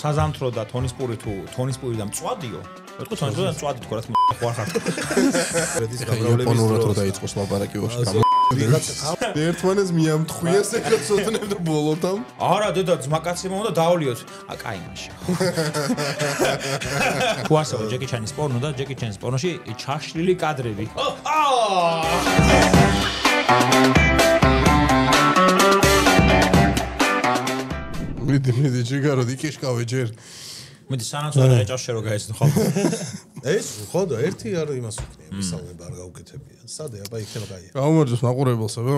საზამთრო და თონისპური თუ თონისპური და მწვადიო. ვეთქო თონისპური და მწვადი თქო რაც ხო არ ხარ. იაპონურად რო დაიწყოს ლაპარაკი ვაფშე. ერთმანეს მიამთხვიეს ეგ ცოტნებ და ბოლოდამ. არა დედა ძმაკაცი მომდა დაავლიოთ. კაი მაშინ. თუ არსებობს ჯეკი ჩანის პორნო და ჯეკი ჩანის პორნოში ჩაშლილი კადრები. მიდი ჯიგარო დიკიშკავე ჯერ. მიდი სანაცვლოდ ეჭავშე რო გაიცნო ხო. ეს ხო და ერთი არ იმას ვქნია მისალმება არ გაუკეთებია. სადე აბა იქნება კაია. გაუმარჯოს მაყურებელსებო.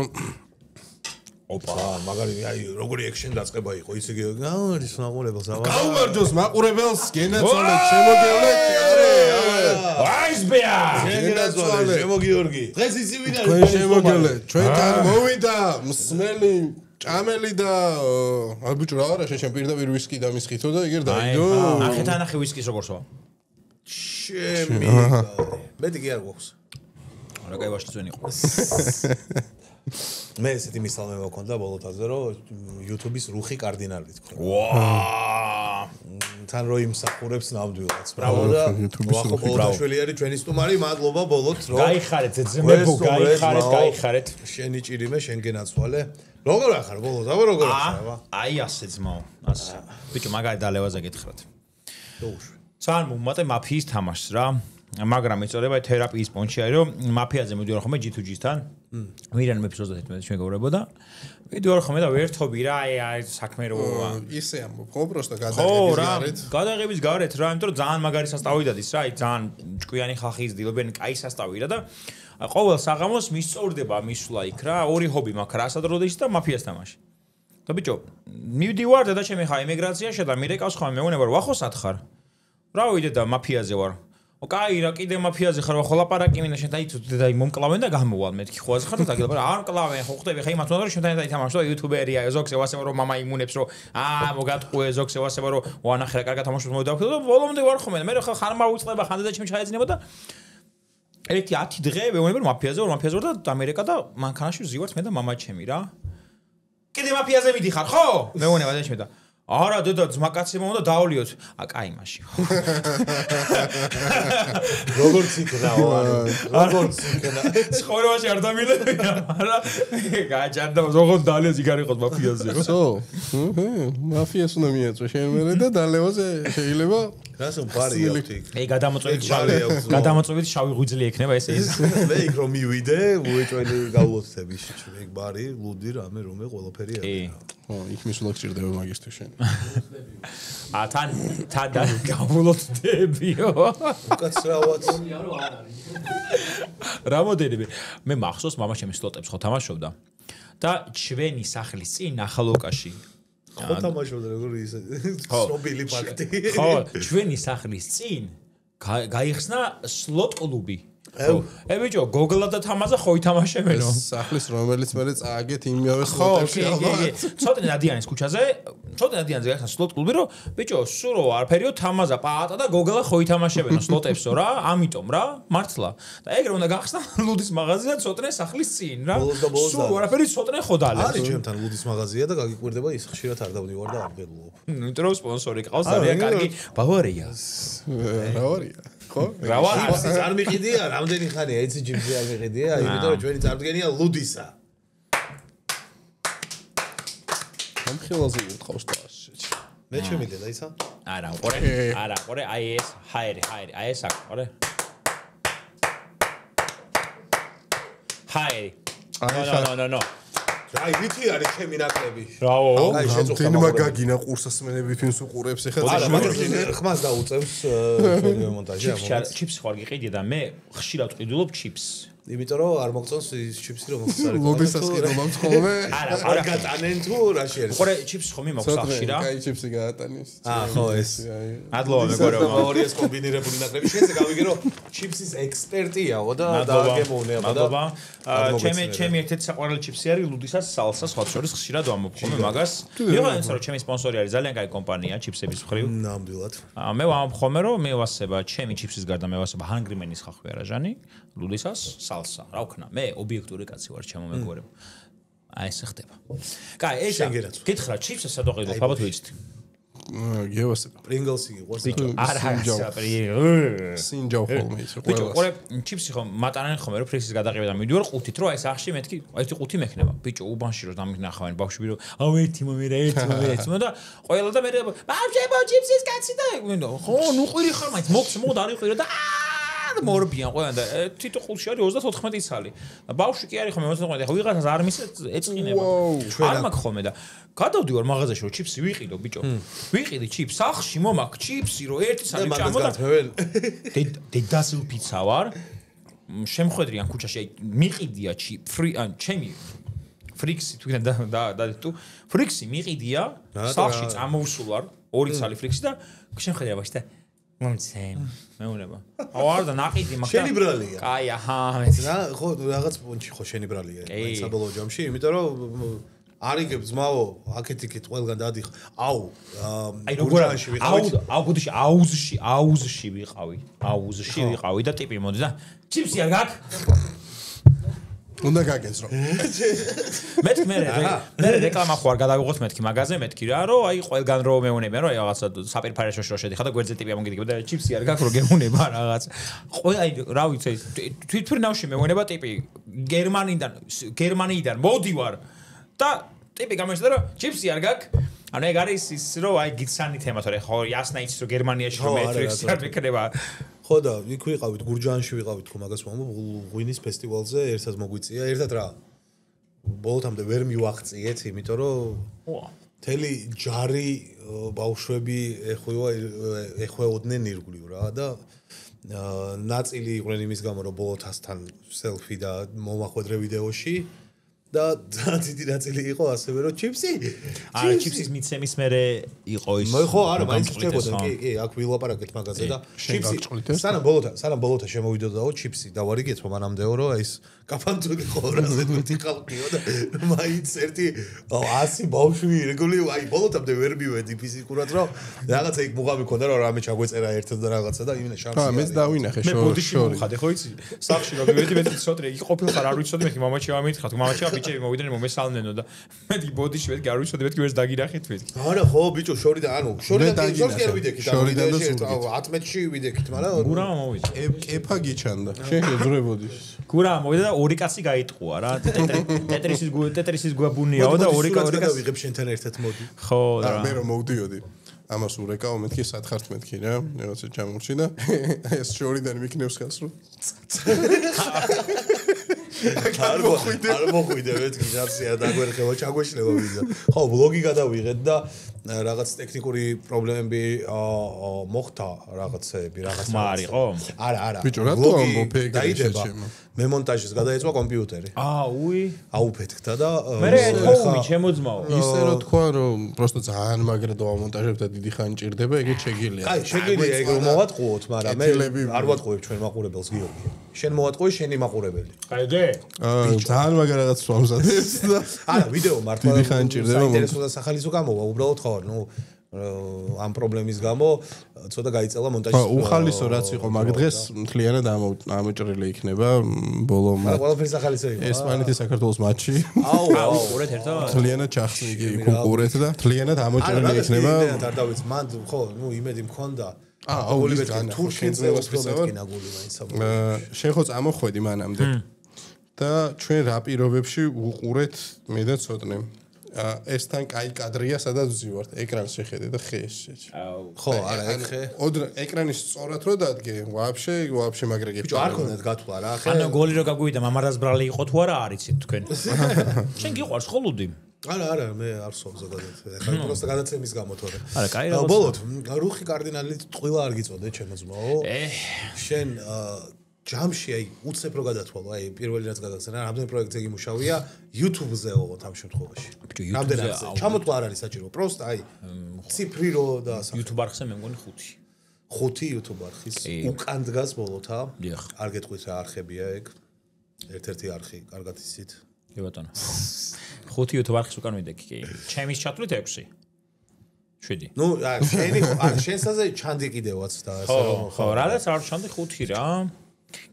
ოპა, მაგარი აი როგორი ექშენ დაწყება იყო ის იგი გაუმარჯოს მაყურებელს აბა. გაუმარჯოს მაყურებელს გენაცვალეთ შემოგევლეთ. აისბეა. გენაცვალეთ შემოგიორგი. დღეს ისი ვინ არის? თქვენ შემოგევლეთ. ჩვენთან მოვიდა მსმელი ჭამელი და აი ბიჭო რა არა შენ პირდაპირ ვისკი დამისხითო და იგერ დაიდო. ნახე ვისკის როგორსო. შემი. მეტი კი არ გვაქვს. რა კაი ვაშლი წვენი იყო. მე ესეთი მისალმება მქონდა ბოლოთაზე რომ YouTube-ის რუხი კარდინალი თქო. ვაა. თან რო იმსახურებს ნამდვილად. ბრავო და ვახო ბოლოთაშვილი არის ჩვენი სტუმარი, მადლობა ბოლოთ რომ გაიხარეთ ძმებო, გაიხარეთ. შენი ჭირიმე, შენ გენაცვალე. როგორ ახარ ბოლოთ? აბა როგორ ახარ აბა? აი ასე ძმაო, ასე. ბიჭო მაგარი დალევაზე გითხრათ. დაუშვი. ძალიან მომატე მაფიის თამაშს რა. მაგრამ ეწოდება თერაპიის პონჩი არის რომ მაფიაზე მიდივარ ხოლმე G2G-თან. ვირან მეფის 31 შემეგობრებოდა. მიდივარ ხოლმე და ვერთობი რა, აი საქმე რო ისე ამბობ, ხო პროსტა გადაღების გარეთ. გადაღების გარეთ რა, იმიტომ რომ ძალიან მაგარი სასტავი დადის რა, აი ძალიან ჭკვიანი ხალხი იზრდებიან, კაი სასტავი რა და ყოველ საღამოს მისწორდება მისვლა იქ რა, ორი ჰობი მაქვს, რასადროდის და მაფიას თამაში. და ბიჭო, მივდივარ და ჩემი ხა ემიგრაციაში და მირეკავს ხოლმე მეუბნება რომ ვახო სად ხარ? რა ვიდე და მაფიაზე ვარ. კაი რა კიდე მაფიაზე ხარ ხო ლაპარაკი მინდა შენ დაიცო და მომკლავენ და გამოვალ მეთქი ხო ასე ხარ და გაგილაპარ არ მკლავენ ხო ხტები ხა იმათ უნდა რომ შენთან ითამაშო იუთუბერია ზოგს ევასება რომ მამა იმუნებს რომ მოგატყუე ზოგს ევასება რომ ვანახე რა კარგად თამაშობს მოვიდავხო და ბოლომდე ვარ ხოლმე მე ხა ხარ მოუწლება ხანდადა ჩემ ჩაეძინება და ერთი 10 დღე მეუბნება რომ მაფიაზე ვარ და ამერიკა და მანქანაში ვზივართ მე და მამა ჩემი რა კიდე მაფიაზე მიდიხარ ხო მეუბნება და ჩემი და არა დედა ძმაკაცი მომდა დაავლიოთ. კაი მაშინ. როგორც იქნაო როგორც იქნა. ცხოვრებაში არ დამილევია, მაგრამ გაჭარდა ზოგადად დალევს იქ არ იყოს მაფიაზე. ხო. მაფიას უნდა მიაწვე შენ მერე და დალევაზე შეიძლება რას ბარი აქვს იქ. ეი გადამოწვევით შავი ღვიძლი ექნება ეს. მე იქ რომ მივიდე, უეჭველი გავლოცდები ეგ ბარი, ლუდი რამე რომე ყველაფერი არის. ხო, იქ მისვლა გჭირდება მაგისტრი შენ. თან გავლოცდებიო. უკაცრავად. რამოდენიმე მე მახსოვს მამა ჩემი სლოტებს ხო თამაშობდა და ჩვენი სახლის წინ ახალოკაში ხო თამაშობდა როგორი ისე სნობილი ფაქტი. ხო, ჩვენი სახლის წინ გაიხსნა სლოტ კლუბი. ბიჭო, გოგლა და თამაზა ხო ითამაშებენო. სახლის რომელიც მე წააგეთ იმავე სლოტებში ალბათ. ცოტნე დადიანის ქუჩაზე, გაიხსნა სლოტ კლუბი, რომ ბიჭო, სურო არაფერიო თამაზა პაატა და გოგლა ხო ითამაშებენო სლოტებსო რა, ამიტომ რა, მართლა. და ეგრე უნდა გახსნა ლუდის მაღაზია ცოტნე სახლის წინ რა. სურო არაფერი ცოტნე ხო დალევს. არის ჩემთან ლუდის მაღაზია და გაგიკვირდება ის ხშირად არ დავდივარ და არ გელოობ. იმიტომ რომ სპონსორი ყავს ძალიან კარგი ბავარია. ბავარია. ხო? ჭიპსის არ მიყიდია, რამდენი ხანია იცი ჭიპსი არ მიყიდია, იმიტომ რომ ჩვენი წარდგენია ლუდისა. ამ ხელაზე უთხოვს და მე ჩემი დედა ისა? არა, ყორე, აი ეს, ჰაერი, აი ეს აქ, ყორე. ჰაერი. ნო. აი, ვითი არის ჩემი ნაკლები. რაო? აი, შეწუხდა მაგ გაგინა ყურსასმენებით ვინს უყურებს ეხლა. არა, მაგრამ ხმას დაუწევს ჩვენი მონტაჟი ამას. ჩიპს ხარ გიყიდი და მე ხშირად ყიდულობ ჩიპს. იმიტომ რომ არ მოგწონს ის ჩიპსი რომელიც არის. ლოდისას კი რომ მომწხოვე. არა გატანენ თუ რაში არის? ყორე ჩიპს ხომ იმოქვს ახში რა. კაი ჩიპსი გაატანის. ხო ეს. ადლოა მეგობრებო. ორიეს კომბინირებული ნაკლები. შენზე გავიგე რომ ჩიპსის ექსპერტიაო და დააგემოვნება და ჩემი ერთ-ერთი საყვარელი ჩიპსი არის ლუდისას სალსა სხვა შორის ხშირად ვამობ ხოლმე მაგას. მიღო იმის რომ ჩემი სპონსორი არის ძალიან კაი კომპანია ჩიპსების მხრივ. ნამდვილად. მე ვამობ ხოლმე რომ მე ვასება ჩემი ჩიპსის გარდა მე ვასება ჰანგრიმენის ხახვი არა ჟანი ლუდისას სალსა რა ვქნა მე ობიექტური კაცი ვარ ჩემო მეგობრებო აი ეს ხდება კაი ეს გითხრა ჩიპსს სადო ყიდულობ ალბათ ვიცით გევასე. პრინგლსი იყოს. არა, სინჯაო ხოლმე ის ბიჭო, ყველა. ყურე, ჩიფსი ხომ მატარენ ხომ რომ ფრიქსის გადაღებიდან მივიდივარ ყუთით, რომ აი სახში მეთქი, ერთი ყუთი მექნება. ბიჭო, უბანში რომ დამიხნახავენ ბავშვები რომ აუ ერთი მომერა, ერთი და ყველა და მე ბავშვებო ჩიფსის კაცი და ხო, ნუ ყვირი ხარ მაინც მოქს მოდ არ იყვირო და მორბიან ყველან და თითო ყუთში არის 34 ცალი. ბავშვი კი არის ხომ 34, ხო ვიღაცას არ მის ეწყინება. არ მაქვს ხოლმე და გადავდივარ მაღაზიაში რომ ჩიფსი ვიყიდო ბიჭო. ვიყიდი ჩიფს, სახში მომაქ ჩიფსი რომ ერთი სალი ჭამოდა. დედასილ პიცა ვარ. შემხედრიან ქუჩაში, აი მიყიდია ჩემი ფრიქსი თვითონ და თუ ფრიქსი მიყიდია, სახში წამოვსულ ვარ, ორი ცალი ფრიქსი და შემხედრია ბაში და მომცემ მეუნება. აუ არ და ნაყიდი მაგ შენი ბრალია. კაი, აჰა, მეც. რა, ხო, რაღაც პონჩი ხო შენი ბრალია. აი საბოლოო ჯამში, იმიტომ რომ არიგებ ძმაო, აქეთ-იქით ყველგან დადიხ. აუ, აი როგორ აუ გუდში აუზში ვიყავი. აუზში ვიყავი და ტიპი მოდი და ჩიფსი არ გაქვს? უნდა გაგეცრო. მეთქი მე რეკლამა ხო არ გადავიღოთ მეთქი მაგაზე მეთქი რა რომ აი ყველგან რო მეუნებიან რომ აი რაღაცა საპირფარეშოში რო შედიხარ და გვერდზე ტიპი ამოგიდგება და ჩიფსი არ გაქვს რო გემუნება რაღაც. ყველა აი რა ვიცი თვითფრინავში მეუნება ტიპი გერმანიიდან მოდივარ და ტიპი გამეშდა რომ ჩიფსი არ გაქვს. ანუ ეგ არის ის რომ აი გიცანი თემა თორე ხო იასნა იცის რომ გერმანიაში რომ მეტრიქსი არ მეკრება. ხო და იქ ვიყავით გურჯაანში ვიყავით ხო მაგას ვამბობ ღვინის ფესტივალზე ერთად მოგვიწია ერთად რა ბოლომდე ვერ მივაღწიეთ იმიტომ რომ მთელი ჯარი ბავშვები ეხვეოდნენ ირგვლივ რა და ნაწილი იყვნენ იმის გამო რომ ბოლოთასთან სელფი და მომახვედრე ვიდეოში და დიდი ნაწილი იყო ასევე რომ ჩიფსი ჩიფსის მიცემის მერე იყო ის ხო არა მაინც ხდებოდა კი აქ ვილაპარაკეთ მაგაზე და ჩიფსი სანამ ბოლოთა შემოვიდოდაო ჩიფსი დავარიგეთ მანამდეო რომ ეს კაფანტული ხორაზე თვითი ხალხიო და მაინც ერთი 100 ბავშვი რეგული აი ბოლოთამდე ვერ მივედი ფიზიკურად რომ რაღაცა იქ მუღამი ქონდა რომ რამე ჩაგვეწერა ერთად და რაღაცა და იმენა შანსი ხო მეც დავინახე შორი მე ბოდიში მოვხადე ხო იცი სახში რომ მივედი მე ცოტა იქ ყოფილხარ არ ვიცოდი მე მამაჩი ამითხა თუ მამაჩი ბიჭები მოვიდნენ მომესალმენო და მე ბოდიში მე არ ვიცოდი მე ვერც დაგირახეთ მე არა ხო ბიჭო შორიდან ანუ შორიდან შორს კი არ ვიდექით შორიდან 10-ში ვიდექით მაგრამ გურამა მოვიდა კეფა გიჩანდა შენ გძრებოდი გურამა მოვიდა და ორი კაცი გაიტყუა რა ტეტრისის გვაბუნიაო და ორი კაცი ვიღებ შენთან ერთად მოდი ხო და მე რომ მოვდიოდი ამას ურეკაო მეთქი სათხართ მეთქი რა რაღაცა ჩამორჩინა ეს შორიდან მიქნევს ხელს რომ არ მოხვიდე მეთქი ჯარსია დაგვერხება ჩაგვეშლება ვიზა ხო ბლოგი გადავიღეთ და რაღაც ტექნიკური პრობლემები მოხდა რაღაცები რაღაცა მარიყო არა ბიჭო რატო ამბობ ეგრე მე მონტაჟის გადაეცვა კომპიუტერი უი აუფეთქდა და მე ეთქოუმი ჩემოძმაო ისე რომ თქვა რომ პროსტო ძალიან მაგრად დავამონტაჟებ და დიდი ხანი ჭირდება ეგეც შეგიძლია აი შეგიძლია ეგ რომ მოვატყუოთ მაგრამ მე არ ვატყუებ ჩვენ მაყურებელს გიორგი შენ მოვატყუე შენი მაყურებელი გაიგე ძალიან მაგარ რაღაც ვამზადებს და არა ვიდეო მართლა დიდი ხანი ჭირდება საინტერესო და სახალისო გამოვა უბრალოდ ხო ნუ ამ პრობლემის გამო ცოტა გაიწელა მონტაჟი. უხალისო რაც იყო მაგ დღეს მთლიანად ამოჭრილი იქნება ბოლომ. მაგრამ ყველაფერი სახალისო იყო. ესპანეთის საქართველოს მატჩი. აუ, ყურეთ ერთად. მთლიანად ჩახსნი კი უყურეთ და მთლიანად ამოჭრილი იქნება. არ დავიც მან ხო, ნუ იმედი მქონდა. გოლი ვეთქი თურქეთზე უბრალოდ გოლი მაინც. შენ ხო წამოხვედი მანამდე. და ჩვენ რა პირობებში უყურეთ მე და ცოტნე. ესთან კაი კადრია სადაც ვზივართ ეკრანს შეხედე და ხეს ხო არა ეგ ხე ეკრანის სწორად რო დადგე ვაფშე მაგრა გეფი ბიჭო არ ქონდათ გათვლა რა ხე ანუ გოლი რო გაგვივიდა მამარას ბრალი იყო თუ არა არიცით თქვენ შენ გიყვარს ხოლუდი არა მე არ სვავ ზოგადად ეხლა პროსტა გადაცემის გამო თორე არა კაი რა ბოლოთ რუხი კარდინალი ტყილა არ გიწოდე ჩემო ძმაო შენ ჯამში აი უცებ რო გადათვალო აი პირველი რაც გადაგცემა რამდენი პროექტზე გიმუშავია YouTube-ზე ოღონდ ამ შემთხვევაში რამდენი ჩამოთვლა არ არის საჭირო პროსტა აი ციფრი რო და YouTube არხზე მე მგონი 5 YouTube არხის უკან დგას ბოლოთა არ გეტყვით რა არხებია ეგ ერთ-ერთი არხი კარგად ისით კი ბატონო 5 YouTube არხის უკან ვიდექი კი ჩემის ჩათვლით 6 7 ნუ შენი შენსაზე ჩანდი კიდევაც და ასე რომ ხო რადგან არ ჩანდი 5 რა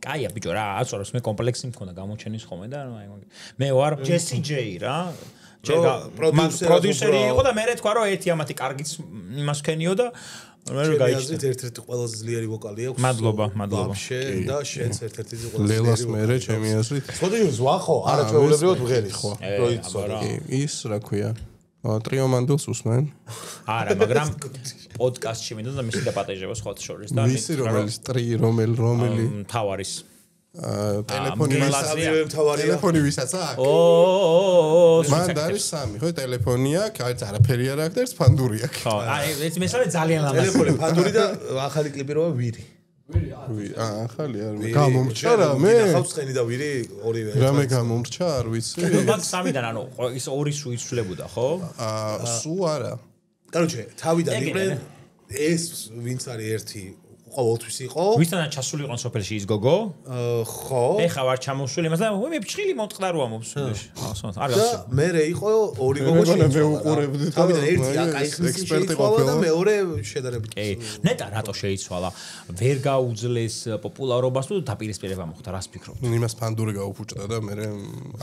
კაია ბიჭო რა აწორებს მე კომპლექსი მქონდა გამოჩენის ხოლმე და მე ვარ ჯესი ჯეი რა პროდიუსერი იყო და მე თქვა რომ ერთი ამათი კარგიც იმას ქენიო და მე რომ გაიჩნდა ერთ-ერთი ყველაზე ძლიერი ვოკალი აქვს. მადლობა. და შენც ერთ-ერთი ყველაზე ლელას მერე ჩემი აზრით. სპოტიუს ვახო, არა ჩვეულებრივად ვღერის ხო. ის რა ქვია? ტრიომანდელს უსმენ? არა, მაგრამ პოდკასტში მინდა და მისი დაპატეჟება სხვა შორის და მისი რომელი თავარის ტელეფონი ვისაც აქვს? მან არის სამი, ხო, ტელეფონი აქვს, აი არაფერი არ აქვს და ერთ ფანდური აქვს. ხო, აი ეს მესამე ძალიან ლამაზია. ტელეფონი, ფანდური და ახალი კლიპი როა ვირი. ახალი არ ვიცი. გამომრჩა რა მე? ნახავთ ცხენი და ვირი ორივე. რამე გამომრჩა არ ვიცი. მაგ სამიდან ანუ ის ორი სულ იცვლებოდა, ხო? სულ არა. კაროჩე, თავიდან იყვნენ ეს ვინც არის ერთი ყოველთვის იყო. ვისთანაც ჩასული იყო სოფელში ის გოგო? ხო. ეხა ვარ ჩამოსული, მაგრამ მე ფჩხილი მომწყდაროა მომსულში. არ და მე იყო ორი გოგო მე უყურებდი და თავიდან ერთი აკაიხნის შეიცვალა და მეორე შედარებით. ნეტა რატო შეიცვალა? ვერ გაუძლეს პოპულარობას თუ დაპირისპირება მოხდა, რას ფიქრობ? იმას ფანდური გაუფუჭდა და მე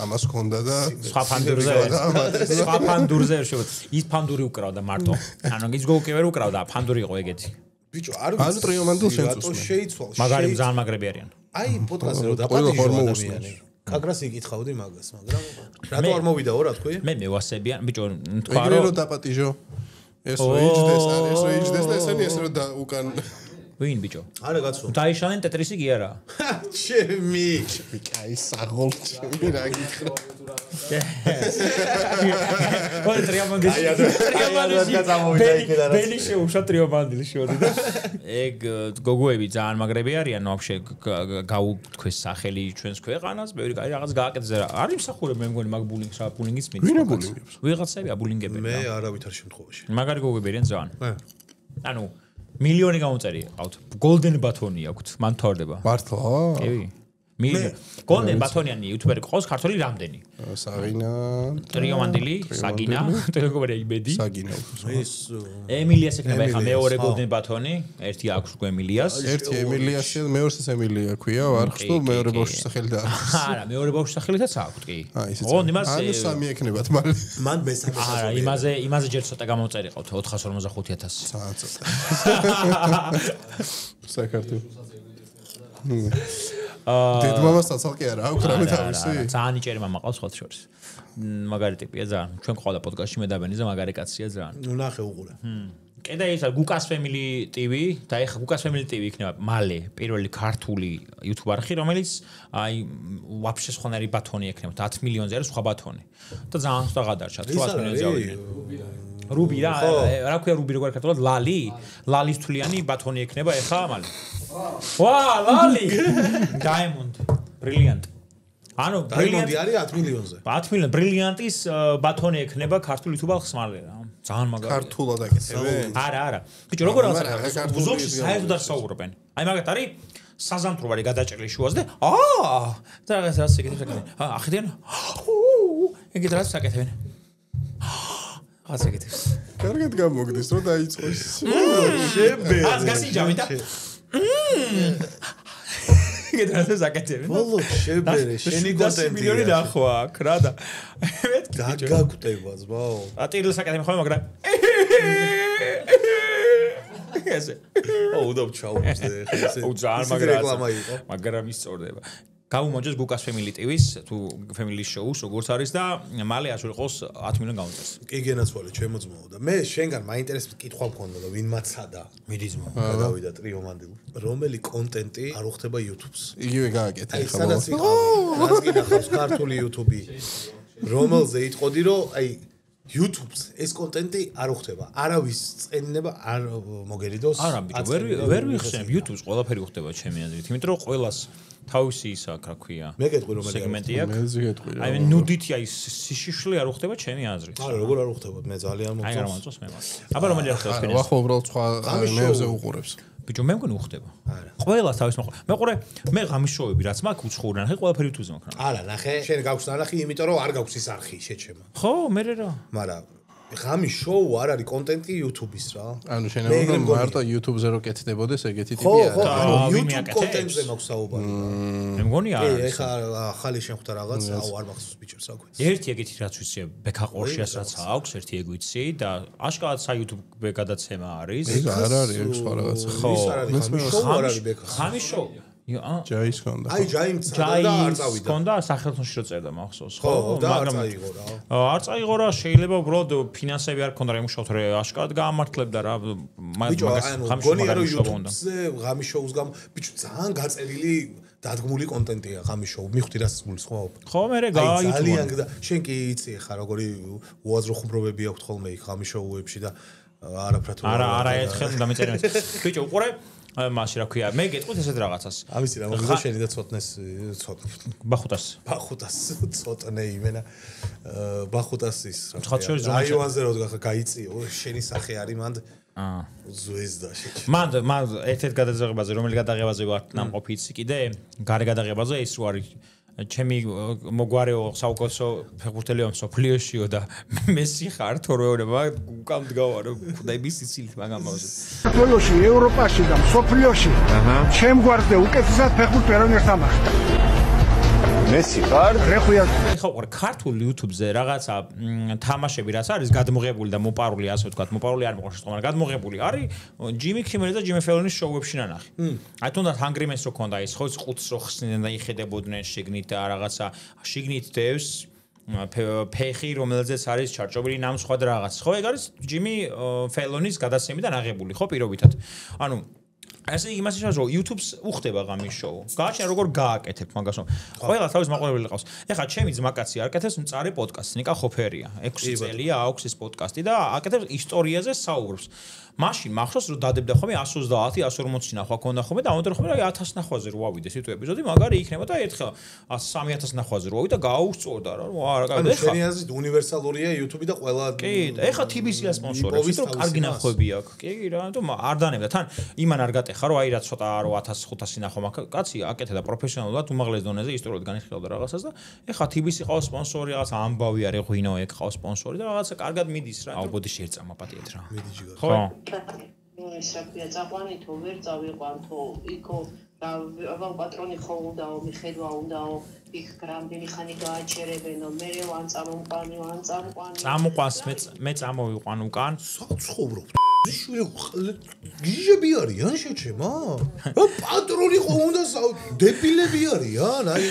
ამას ჰქონდა და სხვა ფანდურზე ის ფანდური უკრავდა მარტო. ანუ ის გოგო კი ვერ უკრავდა, ფანდური იყო ეგეთი. ბიჭო, არ ვიცი. ტრიომანდელს რატო შეიცვალა? მაგარი ძალიან მაგრები არიან. აი, პოდკასტზე რომ დაპატიჟო ადამიანი. კაგრას იკითხავდი მაგას, მაგრამ რატო არ მოვიდაო, რა თქვი? მე მევასებიან, ბიჭო, თქვა რომ რო დაპატიჟო. ეს რო იჯდეს, ეს რო იჯდეს და ესენი ეს რო და უკან ვინ ბიჭო? არა გაცო. დაიშალენ ტეტრისი კი არა. ჩემი. აი საღოლ ჩემი რა გიქრა. ორი ტრიომანდილი. ბენი შეუშვა ტრიომანდილი შორი და ეგ გოგოები ძალიან მაგრები არიან, ვაფშე გაუთქვეს სახელი ჩვენს ქვეყანას, ბევრი კაი რაღაც გააკეთეს რა. არის მსახურები მე მგონი მაგ ბულინგს რა ბულინგის მით. ვიღაცები აბულინგებენ. მე არავითარ შემთხვევაში. მაგარი გოგოები არიან ძალიან. ანუ მილიონი გამოწერი ყავთ. Golden Button-ი აქვთ, მან თორდება. მართლა? კი. Golden Button-იანი იუთუბერი ყავს ქართული რამდენი? საგინა, ტრიომანდილი, საგინა, ტელეგომერია იმედი. საგინა. ეს ემილიას ეკნება ახლა მეორე Golden Button-ი, ერთი აქვს უკვე ემილიას. ერთი ემილიასია, მეორესაც ემილია ქვია, ვარხს თუ მეორე ბავშვის სახელი და არის. არა, მეორე ბავშვის სახელითაც აქვს კი. ისეც. ხო, იმას ანუ სამი ექნებათ მალე. მან მესამე არა, იმაზე ჯერ ცოტა გამოწერი ყავთ 455,000. საქართველოს. დედმამას საცალკე არა აქვს რა თავისი? ძალიან იჭერი მამა ყავს სხვა შორის. მაგარი ტიპია ძალიან. ჩვენ ყავდა პოდკასტში მე დაბენიზე მაგარი კაცია ძალიან. ნუ ნახე უყურე. კედა ისა Gukas Family TV და ეხა Gukas Family TV იქნება მალე პირველი ქართული YouTube არხი, რომელიც აი ვაფშე სხვანაირი ბათონი ექნება 10 მილიონზე არის სხვა ბათონი. და ძალიან სხვა გადარჩა 10 მილიონზე ავიდნენ. რუბი რა ქვია რუბი როგორ ქართულად ლალი? ლალის თვლიანი ბათონი ექნება ეხა მალე. ვა, ლალი! Diamond. Brilliant. ანუ Diamond-ი არის 10 მილიონზე. 10 მილიონი ბრილიანტის ბათონი ექნება ქართული YouTube არხს მალე რა. ძალიან მაგარია. ქართულად აკეთებენ? არა. ბიჭო, როგორ რაღაცა ბუზოქში საერთოდ არ საუბრობენ. აი მაგათ არის საზამთროვარი გადაჭრილი შუაზე და და რაღაც ეგეთი საკეთებენ. ახედიან? ეგეთ რაღაც საკეთებენ. ასეკეთე. კარგად გამოგდის, რომ დაიწყოს. შებე. ას გასიჯავი და ეგეთ რაღაც საკეთებენ. ბოლო შებერე, შენი კონტენტი. მილიონი ნახვა აქ რა და გაგაგტება ზბაო. ატირილ საკეთებენ ხოლმე, მაგრამ ესე. უდობ ჩაუვსდე ესე. ძალიან მაგრამ ისწორდება. გამომოჯოს Gukas Family TV-ს თუ Family Show-ს როგორც არის და მალე ასე იყოს 10 მილიონი გამოწეს. კი გენაცვალე ჩემო ძმაო და მე შენგან მაინტერესებს კითხვა მქონდა და ვინ მაცადა მიდიზმო გადავიდა ტრიომანდილი. რომელი კონტენტი არ უხდება YouTube-ს? იგივე გააკეთე ხა ბოლო. რაც კი ნახავს ქართული YouTube-ი. რომელზე იტყოდი რომ აი YouTube-ს ეს კონტენტი არ უხდება. არავის წენინება არ მოგერიდოს. არა, ვერ ვიხსენებ YouTube-ს ყველაფერი უხდება ჩემი აზრით. იმიტომ რომ ყველას თავისი ის აქ რა ქვია. მე გეტყვი რომ სეგმენტი აქვს. მე გეტყვი. აი ნუდიტი აი სიშიშველი არ უხდება ჩემი აზრით. არა, როგორ არ უხდება? მე ძალიან აი რა მომწონს მე მას. აბა რომელი არ ხდება ფინანსი? ვახო უბრალოდ სხვა მეებზე უყურებს. ბიჭო, მე მგონი უხდება. არა. ყველას თავის მეყურე, მე ღამის შოუები რაც მაქვს უცხოური ნახე, ყველაფერი YouTube-ზე მაქვს. არა, ნახე, შენ გაქვს ნახე, იმიტომ რომ არ გაქვს ის არხი შეჩემა. ხო, მე რა. მაგრამ ღამის შოუ არ არის კონტენტი YouTube-ის რა. ანუ შეიძლება რომ მარტო YouTube-ზე რო კეთდებოდეს ეგეთი ტიპი არა. ხო, ანუ YouTube კონტენტზე მაქვს საუბარი. მე მგონი არა. ეხა ახალი შეხვდა რაღაც, აუ არ მახსოვს ბიჭებს აქვე. ერთი ეგეთი რაც ვიცი, ბექა ყორშიას რაც აქვს, ერთი ეგ ვიცი და აშკარად YouTube-ზე გადაცემა არის. ეს არ არის ეგ სხვა რაღაცა. ხო, არ არის ბექა. ხამის შოუ. ჯაის კონდა. აი ჯაიმცა და არ წავიდა. კონდა სახელმწიფოში რო წერდა მახსოვს, ხო, და არ წაიღო რა. არ წაიღო რა, შეიძლება უბრალოდ ფინანსები არ ქონდა რა იმუშავთ რა, აშკარად გაამართლებდა რა. ბიჭო, ანუ გონია რომ YouTube-ზე ღამის შოუს გამო, ბიჭო, ძალიან გაწერილი დადგმული კონტენტია ღამის შოუ. მიხვდი რას გულის ხო? ხო, მე YouTube. ძალიან და შენ კი იცი ხა როგორი უაზრო ხუმრობები აქვს ხოლმე იქ ღამის შოუებში და არაფრად არა ერთხელ უნდა მეწერენ. ბიჭო, უყურე მაშინ რა ქვია, მე გეტყვით ესეთ რაღაცას. ამისი რა მოგდა შენი და ცოტნეს ბახუტას ცოტნე იმენა ბახუტასის რა. ხოჩორი ზონა. აიوانზე რო გაიწიო, შენი სახე არის მანდ ზუეზდაში. მანდ ერთ-ერთ გადაღებაზე, რომელი გადაღებაზე ვარ ნამყოფი იცი კიდე, გარე გადაღებაზე ის რო არის ჩემი მოგვარეო საუკეთესო ფეხბურთელია მსოფლიოშიო და მესი ხარ თორეონება უკან მდგავარო ხდები სიცილით მაგ ამაზე. საქართველოში, ევროპაში და მსოფლიოში ჩემ გვარზე უკეთესად ფეხბურთი ვერ თამაშობს. მესი ხარ? რეხუია. ხო, ქართულ YouTube-ზე რაღაცა თამაშები რაც არის გადმოღებული და მოპარული ასე ვთქვათ, მოპარული არ მოყავს თქო, მაგრამ გადმოღებული არის ჯიმი ქიმელის და ჯიმი ფელონის შოუებში ნანახი. აი თუნდაც Hungry Man-ს რო ქონდა ის ხო ყუთს რო ხსნიდნენ და იხედებოდნენ შიგნით და რაღაცა შიგნით დევს ფეხი რომელზეც არის ჩარჭობილი ნამსხვად რაღაც. ხო, ეგ არის ჯიმი ფელონის გადაცემიდან აღებული, ხო, პირობითად. ანუ ასე იმას ისე რომ YouTube-ს უხდება ღამის შოუ. გააჩნია როგორ გააკეთებ მაგას. ყველა თავის მაყურებელი ყავს. ეხლა ჩემი ძმაკაცი აკეთებს მწარე პოდკასტს, ნიკა ხოფერია. 6 წელია აქვს ეს პოდკასტი და აკეთებს ისტორიაზე საუბრობს. მაშინ მახსოვს რომ დადებდა ხოლმე 130, 140 ნახვა ქონდა ხოლმე და ამიტომ ხოლმე 1000 ნახვაზე რო ავიდეს იტო ეპიზოდი, მაგარი იქნება და ერთხელ 3000 ნახვაზე რო ავიდა გააუსწორდა რა. არა, ანუ შენი აზრით უნივერსალურია YouTube და ყველა კი, ეხლა TBC-ს სპონსორებს, რომ კარგი ნახვები აქვს. კი, რა, თუმ არ დანებდა. თან იმან არ გატეხა რომ აი რა ცოტა რო 1500 ნახვა მაქვს. კაცი აკეთებდა პროფესიონალურად უმაღლეს დონეზე ისტორიულად განიხილავდა რაღაცას და ეხლა TBC ყავს სპონსორი, რაღაც ამბავი არის, ღვინო ეგ ყავს სპონსორი და რაღაცა კარგად მიდის რა. აუ ბოდი შეერწამაპატიეთ რა. მიდი ჯიგარ. ხო. ეს რა ქვია, წაყვანითო ვერ წავიყვანთო, იქო და აღარ პატრონი ხო უნდაო, მიხედვა უნდაო, იქ გრამდენი ხანი გააჩერებენო, მე ვან წამყვანი. წამყვანს მე წამოვიყვან უკან. საცხოვრობ. შვილი გიჟები არიან შეჩემა? პატრონი ხო უნდა დებილები არიან? აი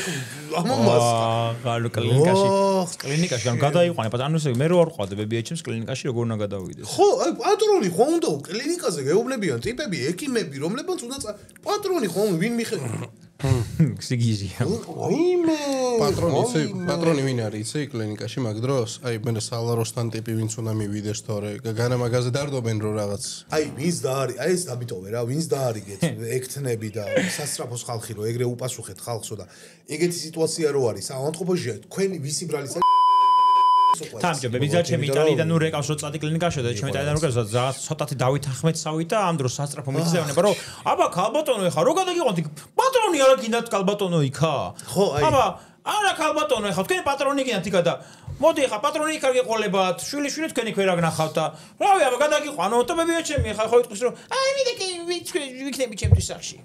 ამას. აა, კლინიკაში ან გადაიყვანე, ანუ ესე მე რო არ ყვავდე BBH-ს კლინიკაში როგორ უნდა გადავიდეს? ხო, აი პატრონი ხო უნდა კლინიკაზე გეუბნებიან ტიპები, ექიმები, რომლებიც უნდა პატრონი ხო ვინ მიხედა? სიგიზია. ვინმე? პატრონი ვინ არის იცი კლინიკაში მაგ დროს? აი მე სალაროსთან ტიპი ვინც უნდა მივიდეს თორე განა მაგაზე დარდობენ რომ რაღაც. აი ვინც და არის, აი ეს დაბიტოვე რა, ვინც და არიგეთ ექთნები და სასწრაფოს ხალხი რო ეგრე უპასუხეთ ხალხსო და ეგეთი სიტუაცია რო არის, საავადმყოფოშია თქვენი ვისი ბრალის თამჯობ ბიზა ჩემი იტალიიდან ნუ რეკავს რო წადი კლინიკაში და ჩემი იტალიიდან რო გასა ცოტათი დავით ახმედსავით და ამ დროს სასწრაფო მიწევნება რომ აბა ქალბატონო ეხა რო გადაგიყვანთ პატრონი არა გინდათ ქალბატონო იქა ხო აი აბა არა ქალბატონო ეხა თქვენი პატრონი გინდათ იქა და მოდი ეხა პატრონი იქ არ გეყოლებათ შვილი თქვენი ქვერა გნახავთ და რავი აბა გადაგიყვანო და ბებია ჩემი ეხა ხო იტყვის რომ აი ვიქნები ჩემთვის სახში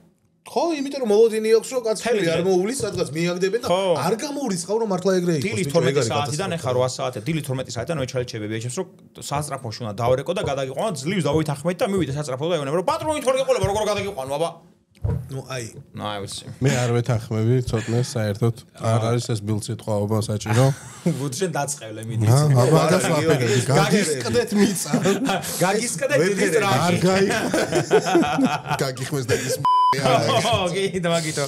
ხო, იმიტომ რომ მოლოდინი აქვს რომ კაცი არ მოუვლის, სადღაც მიაგდებენ და არ გამოურიცხავ რომ მართლა ეგრე იყოს. დილის 12 საათიდან ეხა 8 საათი, დილის 12 საათიდან მეჩალიჩებები ეჩებს რომ სასწრაფოში უნდა დავრეკო და გადაგიყვანო ძლივს დავით ახმედი და მივიდე სასწრაფო და ეუბნება რომ პატრონი თორე გეყოლება როგორ გადაგიყვანო აბა. ნუ აი, აი ვიცი. მე არ ვეთანხმები ცოტნე საერთოდ არ არის ეს ბილწიტყვაობა საჭირო. ბუდშენ დაწყევლე მიდი. აბა გასვაფერები, გაგისკდეთ მიწა. გაგისკდეთ დიდ რა. არ გაი. გაგიხმეს და ის გიდა მაგითო.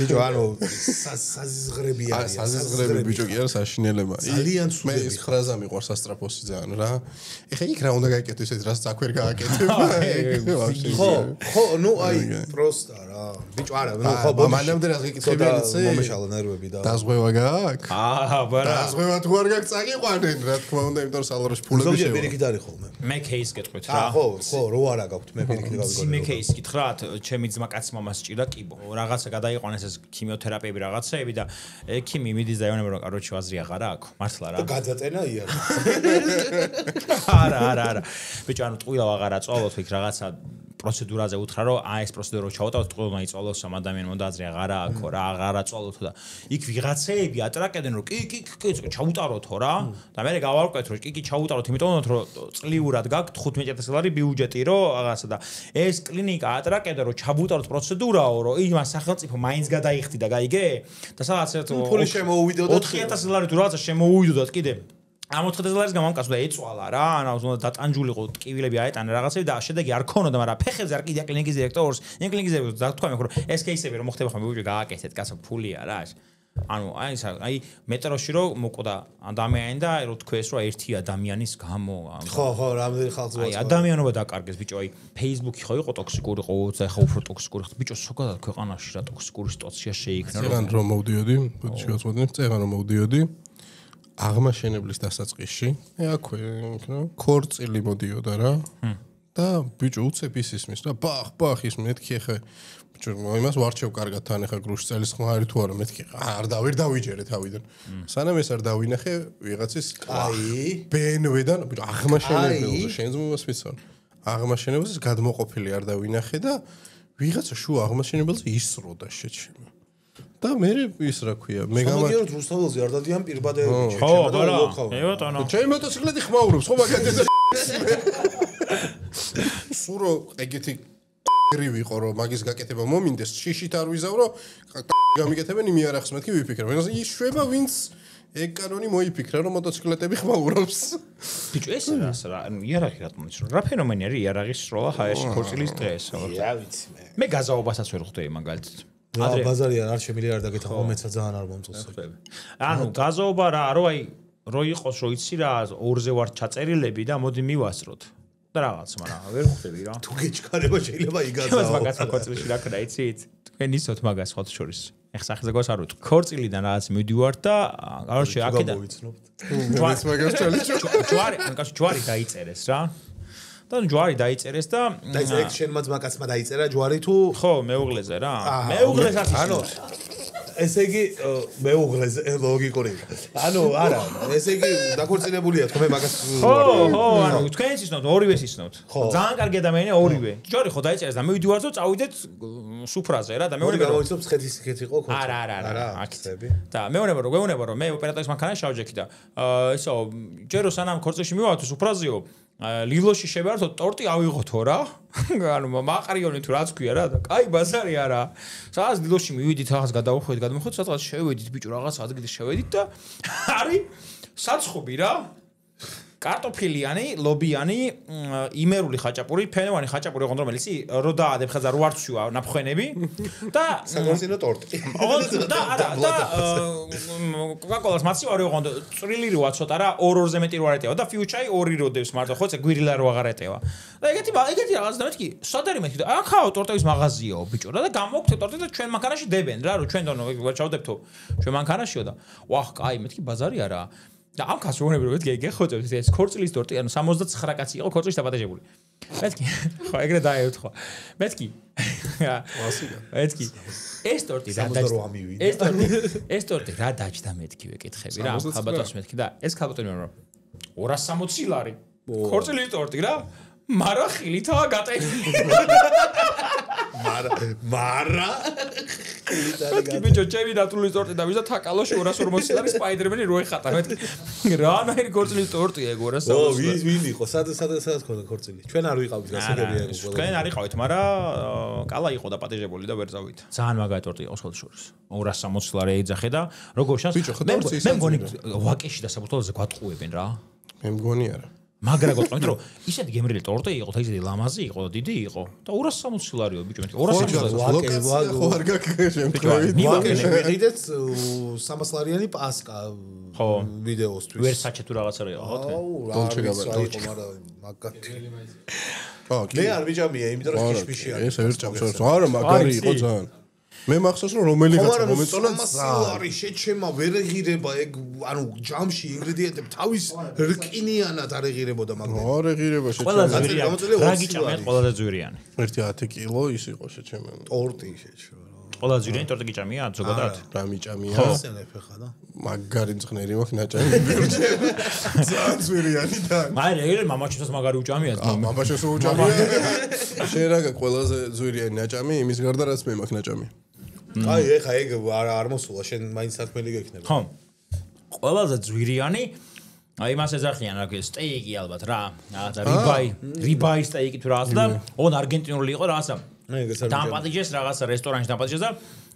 ბიჭო, ანუ საზიზღრები არის. საზიზღრები ბიჭო კი არა საშინელება. ძალიან მე ეს ფრაზა მიყვარს სასტრაფოსი ძალიან რა. ეხა იქ რა უნდა გააკეთო ესეთ რაც საქვერ გააკეთებ. ხო, ნუ აი პროსტა რა. ბიჭო არა, ნუ ხო მანამდე რა გიკითხები არიცი? მომეშალა ნერვები და დაზღვევა გააქვს? ბარა. დაზღვევა თუ არ გაქვს წაგიყვანენ, რა თქმა უნდა, იმიტომ რომ სალაროს ფულები შევა. ზოგადად პირიქით არის ხოლმე. მე кейს გეტყვით რა. ხო, რო არა გაქვთ მე პირიქით გავიგონე. მე кейს გითხრათ, ჩემი ძმაკაცი მამას ჭირდა კიბო. რაღაცა გადაიყვანეს ეს ქიმიოთერაპიები რაღაცეები და ექიმი მიდის და იონება რომ კაროჩი აზრი აღარა აქვს. მართლა რა. და გაძატენა იარა. არა. ბიჭო, ანუ ტყუილავ აღარა წვალოთ იქ რაღაცა პროცედურაზე უთხრა რომ ეს პროცედურა რო ჩავუტავთ ტყუილმა იწვალოს ამ ადამიანმა და აზრი აღარა აქვს რა აღარა წვალოთო და იქ ვიღაცეები ატრაკებდნენ რომ კი ჩავუტაროთო რა და მე გავარკვეთ რომ კი ჩავუტაროთ იმიტომ რომ წლიურად გაქვთ 15000 ბიუჯეტი რომ რაღაცა და ეს კლინიკა ატრაკებდა რომ ჩავუტაროთ პროცედურაო რომ იმას სახელმწიფო მაინც გადაიხდი და გაიგე და სადაც ფული შემოუვიდოდათ 4000 თუ რაღაცა შემოუვიდოდათ კიდე ამ 4000-ის გამომკაცდა ეწვალა რა, ანუ დატანჯულიყო ტკივილები აეტანა რაღაცები და შედეგი არ ქონოდა, მაგრამ ფეხებზე არ კიდია კლინიკის დირექტორს, კლინიკის დირექტორს და თქვა მე რომ ეს кейსები რომ მოხდება ხომ ბიჭო გააკეთეთ, კაცო ფულია რა. ანუ აი მეტროში რომ მოკვდა ადამიანი და რო თქვეს რომ ერთი ადამიანის გამო ხო რამდენი ხალხს აი ადამიანობა დაკარგეს ბიჭო აი Facebook-ი ხო იყო ტოქსიკური ყოველთვის ახლა უფრო ტოქსიკური ხდება ბიჭო სოგადად ქვეყანაში რა ტოქსიკური სიტუაცია შეიქმნა რომ მოვდიოდი ბოდიში გაწოდნებ წეგან რომ მოვდიოდი აღმაშენებლის დასაწყისში მე აქვე ქორწილი მოდიოდა რა და ბიჭო უცებ ისმის რა ბახ ის მეთქი ხე ბიჭო იმას ვარჩევ კარგად თან ხა გრუშწელის ხმარი თუ არა მეთქი არ დავიჯერე თავიდან სანამ ეს არ დავინახე ვიღაცის აი BMW-დან ბიჭო აღმაშენებელზე შენს მომასვიცონ აღმაშენებელზე გადმოყოფილი არ დავინახე და ვიღაცა შუა აღმაშენებელზე ისროდა შეჩიმა და მე ის რა ქვია მე გამაგიეროთ რუსთაველზე არ დადიან პირბადეები ხო არა მე ბატონო ჩემი მოტოციკლეტი ხმაურობს ხო მაგათზე სურო ეგეთი რი ვიყო რომ მაგის გაკეთება მომინდეს შიშით არ ვიზავრო გამიკეთებენ იმ იარაღს მეთქი ვიფიქრე მაგრამ ის შვება ვინც ეგ კანონი მოიფიქრა რომ მოტოციკლეტები ხმაურობს ბიჭო ეს რა იარაღი რატომ ის რა ფენომენი არის იარაღის სროლა ჰაერში ქორწილის დღეს რა ვიცი მე გაზაობასაც ვერ ხვდები მაგალითად ადრე ბაზარია არ შემიძლია არ დაგეთა ხო მეცა ძალიან არ მომწონს ანუ გაზაობა რა რო აი რო იყოს რო იცი რა ორზე ვარ ჩაწერილები და მოდი მივასწროთ და რაღაც მაგრამ ვერ ხვდები რა თუ გეჩქარება შეიძლება იგაზაო მაგას ქორწილში რა ქნა იცით თქვენ ისოთ მაგას ხოთ შორის ეხ სახეზე გოს არ ვიტყვი ქორწილიდან რაღაც მივდივარ და კაროჩე აქედან ჯვარი მაგას ჯვარი დაიწერეს რა და ჯვარი დაიწერეს და ეგ შენმა ძმაკაცმა დაიწერა ჯვარი თუ ხო მეუღლეზე რა მეუღლეს არ ანუ ესე იგი მეუღლეზე ლოგიკური ანუ არა ესე იგი დაქორწინებულია თქო მე მაგას ხო ანუ თქვენ ისნოთ ორივე ისნოთ ძალიან კარგი ადამიანია ორივე ჯვარი ხო დაიწერეს და მივიდივართ და წავიდეთ სუფრაზე რა და მეუბნება რომ გამოვიცნობ ხედის იქეთ იყო ხო არა აქცები და მეუბნება რომ მე ოპერატორის მანქანაში შავჯექი და ესო ჯერო სანამ ქორწილში მივავთ სუფრაზეო ლილოში შევართო ტორტი ავიღოთო რა ანუ მაყრიონი თუ რაც ქვია რა და კაი ბაზარი არა სადაც ლილოში მივიდით რაღაც გადავუხვედით სადღაც შევედით ბიჭო რაღაც ადგილი შევედით და არის საცხობი რა კარტოფილიანი, ლობიანი, იმერული ხაჭაპური, ფენოვანი ხაჭაპური ოღონდ რომელიც რო დაადებ ხაზა რო არცუა ნაფხვენები და საკონსერვო ტორტი. და არა და კოკაკოლას მაცივარი ოღონდ წვრილი როა ცოტა რა 2-2-ზე მეტი რო არ ეტევა და ფიუჩაი 2 რო დევს მარტო ხო ეს გვირილა რო აღარ ეტევა. და ეგეთი რაღაც და მეთქი სად არის მეთქი და ახაო ტორტების მაღაზიაო ბიჭო და გამოვქცე ტორტი და ჩვენ მანქანაში დებენ რა რო ჩვენ დონო ჩავდებთო ჩვენ მანქანაშიო და ვახ კაი მეთქი ბაზარი არა და ამ კაცს ვონები რომ გეხოწებთ ეს ქორწილის ტორტი ანუ 69 კაცი იყო ქორწილში დაბადებული. მეთქი ხო ეგრე დაეუთხო. მეთქი მეთქი ეს ტორტი რა დაჭდა ეს ტორტი რა დაჭდა მეთქი ვეკითხები რა ხალბატონს მეთქი და ეს ხალბატონი რომ 260 ლარი ქორწილის ტორტი რა მარა ხილითა გატენილი მარა მეთქი ბიჭო ჩემი დათულის ტორტი და ვიზა თაკალოში 240 ლარი სპაიდერმენი რო ეხატა მეთქი რანაირი ქორწილის ტორტია ეგ 260 ო ვინ იყო სადაც ქონდა ქორწილი ჩვენ არ ვიყავით გასაგებია ეგ თქვენ არ იყავით მაგრამ კალა იყო და პატეჟებული და ვერ წავით ძალიან მაგარი ტორტი იყო სოლშორის 260 ლარი ეძახე და როგორ შანს მე მგონი ვაკეში და საბუთალზე გვატყუებენ რა მე მგონი არა მაგრა გეტყვით რომ ისეთი გემრიელი ტორტი იყო და ისეთი ლამაზი იყო დიდი იყო და 260 ლარიო ბიჭო მეთქი 260 ლარი ხო არ გაგხეშენ ვიყიდეთ 300 ლარიანი პასკა ვიდეოსთვის ვერ საჩე თუ რაღაცა რა იყო დოლჩე გაბა მაგათი ხო მე არ ვიჭამია იმიტომ რომ ქიშმიში არის ეს ვერ ჭამს არა მაგარი იყო ძალიან მე მახსოვს რომ რომელიღაცა მომეწონა მომეწონა არის შეჩემა ვერ ეღირება ეგ ანუ ჯამში ინგრედიენტები თავის რკინიანად არ ეღირებოდა მაგრამ არ ეღირება ყველაზე შეჩემა ძვირიანი რა გიჭამია ყველაზე ძვირიანი 1-10 კილო ის იყო შეჩემა ტორტი შეჩემა ყველაზე ძვირიანი ტორტი გიჭამია ზოგადად რა მიჭამია სენეფ ხა და მაგარი მწყნერი მაქვს ნაჭამი ძალიან ძვირიანი და აი ეგრე მამაჩემს მაგარი უჭამია მამაშოს უჭამია შენ რა გაქვს ყველაზე ძვირიანი ნაჭამი იმის გარდა რაც მე მაქვს ნაჭამი აი ეხა ეგ არ მოსულა შენ მაინც საქმელი გექნება ხო ყველაზე ძვირიანი აი მას ეძახიან რა ქვია სტეიკი ალბათ რა რიბაი სტეიკი თუ რაღაც და ოღონ არგენტინული იყო რაღაცა დამპატიჟეს რაღაცა რესტორანში დამპატიჟეს და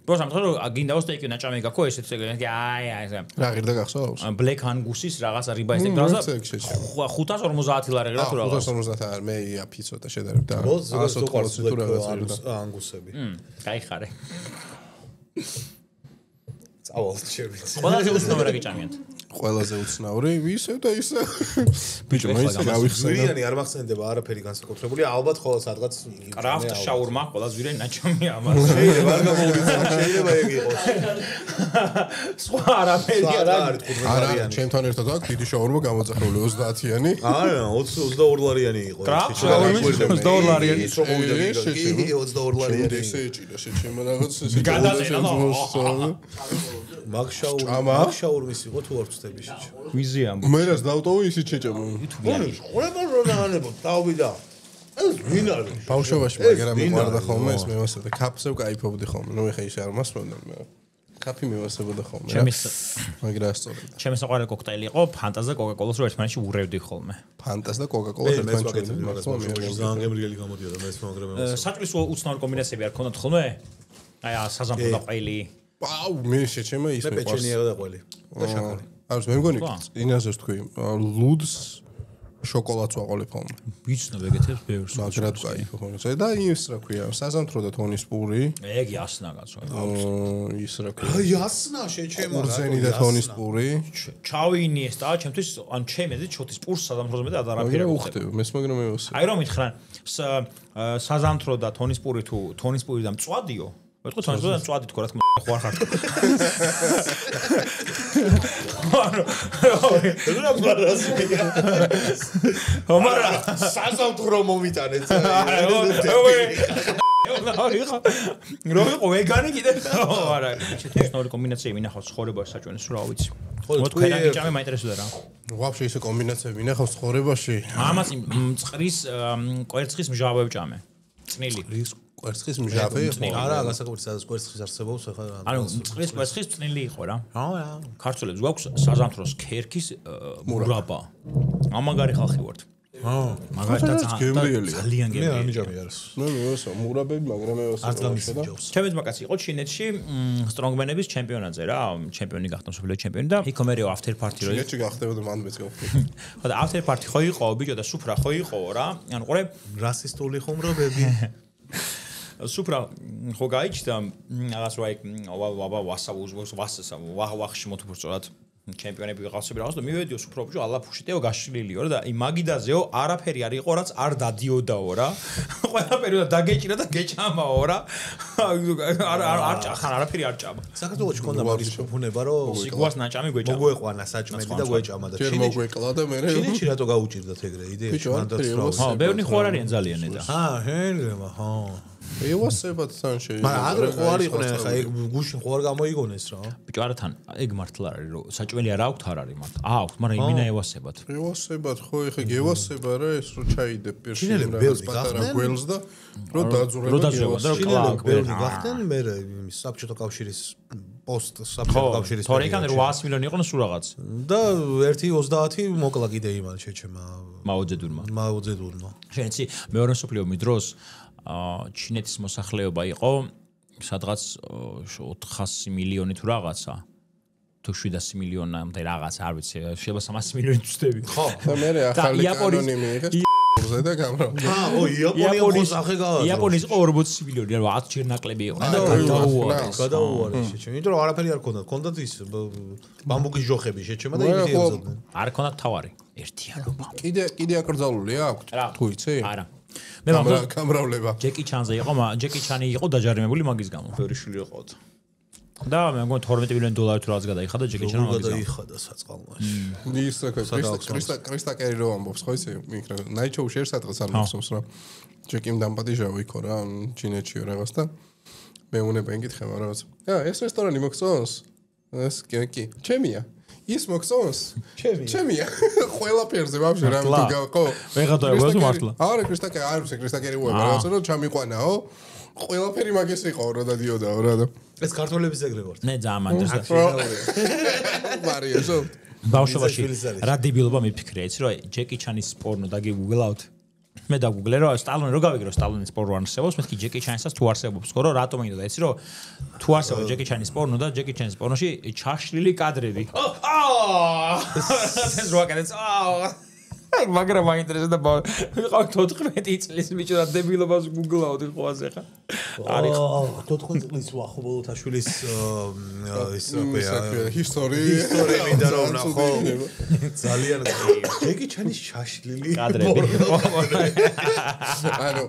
просто ამიტომ გინდაო სტეიკი ნაჭამი გაქო ესეც აი რა ღირდა გახსოვს ბლეკ ანგუსის რაღაცა რიბაი სტეიკი რაღაცა 550 ლარი რა თუ რაღაც 550 არ მე აფი ცოტა შედარებ და 180 თუ რაღაცა ანგუსები გაიხარე წავალ ჩემი ყველაზე უცნაური გიჭამიათ ყველაზე უცნაური ისე და ისე ბიჭო მაინც გავიხსენე ზვირიანი არ მახსენდება არაფერი განსაკუთრებული ალბათ ხოლმე სადღაც კრაფტ შაურმა ყველა ზვირიანი ნაჭამია ამას შეიძლება არ გამოვიცნო შეიძლება ეგ იყოს სხვა არაფერი არა არის 15 არა ლარიანი ჩემთან ერთად აქვს დიდი შაურმა გამოძახული 30-იანი არა 22 ლარიანი იყო კრაფტ შაურმა 22 ლარიანი ის რომ მოვიდა 22 ლარიანი ესე ეჭირა შეჩემა რაღაც გადაწენა მაგშაურმის იყო თუ არ ვწდები შეჩემა ვიზიამ მე რას დავტოვე ისიც შეჭამა ყურება რომ დაანებო თავიდა ეს ვინ არის ბავშვობაში მაგრამ მეყარდა ხოლმე ეს მევასებდა კაფსევ кайფობდი ხოლმე ნუ ეხა ისე არ მასწავლდნენ მე კაფი მევასებდა ხოლმე მაგრამ სწორედ ჩემი საყვარელი კოქტეილი იყო ფანტას და კოკაკოლას რო ერთმანეთში ურევდი ხოლმე ფანტას და კოკაკოლას ერთმანეთში ძალიან გემრიელი გამოდიოდა მე მაგრამ საჭმლის უცნაური კომბინაციები არ ქონდათ ხოლმე აი საზამთრო და ყველი პაუ მე შეჩემა ის მე პეჩენია და ყველი და შაქარი არის მე მგონი ინაზოს თქვი ლუდს შოკოლადს ვაყოლებ ხოლმე ბიჭნო ვეგეთებს ბევრს მაგრად кайფო ხოლმე და ის რა ქვია საზამთრო და თონის პური ეგ იასნა კაცო ის რა ქვია აი იასნა შეჩემა ურზენი და თონის პური ჩავი ინიესტა ჩემთვის ან ჩემეზე ჩოთის პურს საზამთროზე მე და არაფერი არ უხდები მეს მაგრამ მე ვასე აი რომ მითხრან საზამთრო და თონის პური თუ თონის პური და მწვადიო ვეთქო თონის პური და მწვადი თქო რა თქმა უნდა ხო არ ხარ რა მარასია ომარა საზამთრო მომიტანეთ რო იყო ვეგანი კიდე არა შეთხოვი კომბინაცია მინახავს ცხოვრებაში საჭმელის რა ვიცი ხო თქვენ გიჭამე მაინტერესებდა რა ვაფშე ისე კომბინაციები მინახავს ცხოვრებაში ამას წყრის კვერცხის მჟავებ ჭამე წნილი კვერცხის მჟავე არა გასაკუთრებით სადაც კვერცხის არსებობს ახლა ანუ წყრის კვერცხის წნილი იყო რა რა ქართველებს გვაქვს საზამთროს ქერქის მურაბა ამაგარი ხალხი ვართ მაგალითად ძალიან მე არ მიჯამი არის მე მევასა მურაბები მაგრამ მევასა არ გამისჯობს ჩემი ძმაკაცი იყო ჩინეთში სტრონგმენების ჩემპიონატზე რა ჩემპიონი გახდა მსოფლიო ჩემპიონი და იქ მერე after party რო ჩინეთში გახდებოდა მანდ მეც გავხდი ხო და after party ხო იყო ბიჭო და სუფრა ხო იყო რა ანუ ყურე რასისტული ხუმრობები სუფრა ხო გაიჩნდა რაღაც რა იქ ვახში მოთფორწორად ჩემპიონები ვიყავსები რაღაც და მივედიო სუფრა ბიჭო ალაფუშიტეო გაშლილიო რა და იმ მაგიდაზეო არაფერი არ იყო რაც არ დადიოდაო რა ყველაფერი და დაგეჭირა და გეჭამაო რა არ ჭახან არაფერი არ ჭამა საქართველოში ქონდა მაგის ფუნება რომ სიგვას ნაჭამი გვეჭამა მოგვეყვანა საჭმელი და გვეჭამა და ჯერ მოგვეკლა და მე ჩინეთში რატო გაუჭირდათ ეგრე იდეაში მანდაც რა ხო ბევრი ხო არ არიან ძალიან და ჰენგრემა ხო ევასებად თან შეიძლება მაგრამ ადრე ხო არ იყვნენ ხა ეგ გუშინ ხო არ გამოიგონეს რა ბიჭო არა თან ეგ მართლა არის რომ საჭმელი არ აქვთ არ არის მართლა აქვთ მაგრამ იმინა ევასებად ევასებად ხო ეხა გევასება რა ეს რო ჩაიდებ პირში ჩინელები რაღაც პატარა გველს და რო დაძურება ბევრი გახდნენ მე იმის საბჭოთა კავშირის პოსტ საბჭოთა კავშირის თორე იქან 800 მილიონი იყო სულ რაღაც და 1.30 მოკლა კიდე იმან შეჩემა მაოძედურმა შენცი მეორე მსოფლიო ომის დროს ჩინეთის მოსახლეობა იყო სადღაც 400 მილიონი თუ რაღაცა თუ 700 მილიონამდე რაღაც არ ვიცი შეიძლება 300 მილიონი ვწდები ხო და მე ახალი კანონი მიიღეს ზე და გამრავ ო იაპონიის იაპონიის იყო 40 მილიონი რა 10 ჯერ ნაკლები იყო და გადაუარეს შეჩემა იმიტომ რომ არაფერი არ ქონდათ ის ბამბუკის ჯოხები შეჩემა და იმით ეზოდნენ არ ქონდათ თავარი ერთიანობა კიდე აკრძალული აქვს თუ იცი არა მე მაგას გამრავლება. ჯეკი ჩანზე იყო, ჯეკი ჩანი იყო დაჯარიმებული მაგის გამო. ბევრი შვილი ყოთ. და მე მგონი 12 მილიონი დოლარი თუ რაღაც გადაიხადა ჯეკი ჩანი მაგის გამო. გადაიხადა საწყალმაში. ის კრისტაკერი რო ამბობს, ხო იცი? ნაიჩოუში ერთ სადღაც არ მახსოვს რა. ჯეკიმ დამპატიჟაო იქო რა, ჩინეთშიო რაღაც და მე უნება ეკითხება რაღაც. ეს რესტორანი მოგწონს? ეს კი. ჩემია. ის მოგწონს? ჩემია. ყველაფერზე ვაფშე რა მიგაყო. ვეღადა ეუბნებს მართლა. არა, კრისტაკერი უება რაღაც რომ ჩამიყვანაო. ყველაფერი მაგის იყო რა დადიოდაო რა და ეს ქართველების ეგრე ვარ. ნე ძალიან მანდრესა. მარიასო. ბავშვობაში რა დებილობა მიფიქრე, იცი რომ ჯეკი ჩანის პორნო დაგიგუგლავთ. მე დაგუგლე რომ სტალონი რო გავიგრო სტალონის პორნო არსებობს, მეთქი ჯეკი ჩანისაც თუ არსებობს, ხო რომ რატომ მინდოდა იცი რომ თუ არსებობს ჯეკი ჩანის პორნო და ჯეკი ჩანის პორნოში ჩაშლილი კადრები. ეს რო აკეთებს. მაგრამ მაინტერესებდა ვიყავ 14 წლის ბიჭო რა დებილობას გუგლავდი ხო ასე ხა. არის 14 წლის ვახობოლოთაშვილის ის ისტორია მინდა რომ ნახო ძალიან ჯეკი ჩანის შაშლილი კადრები. ანუ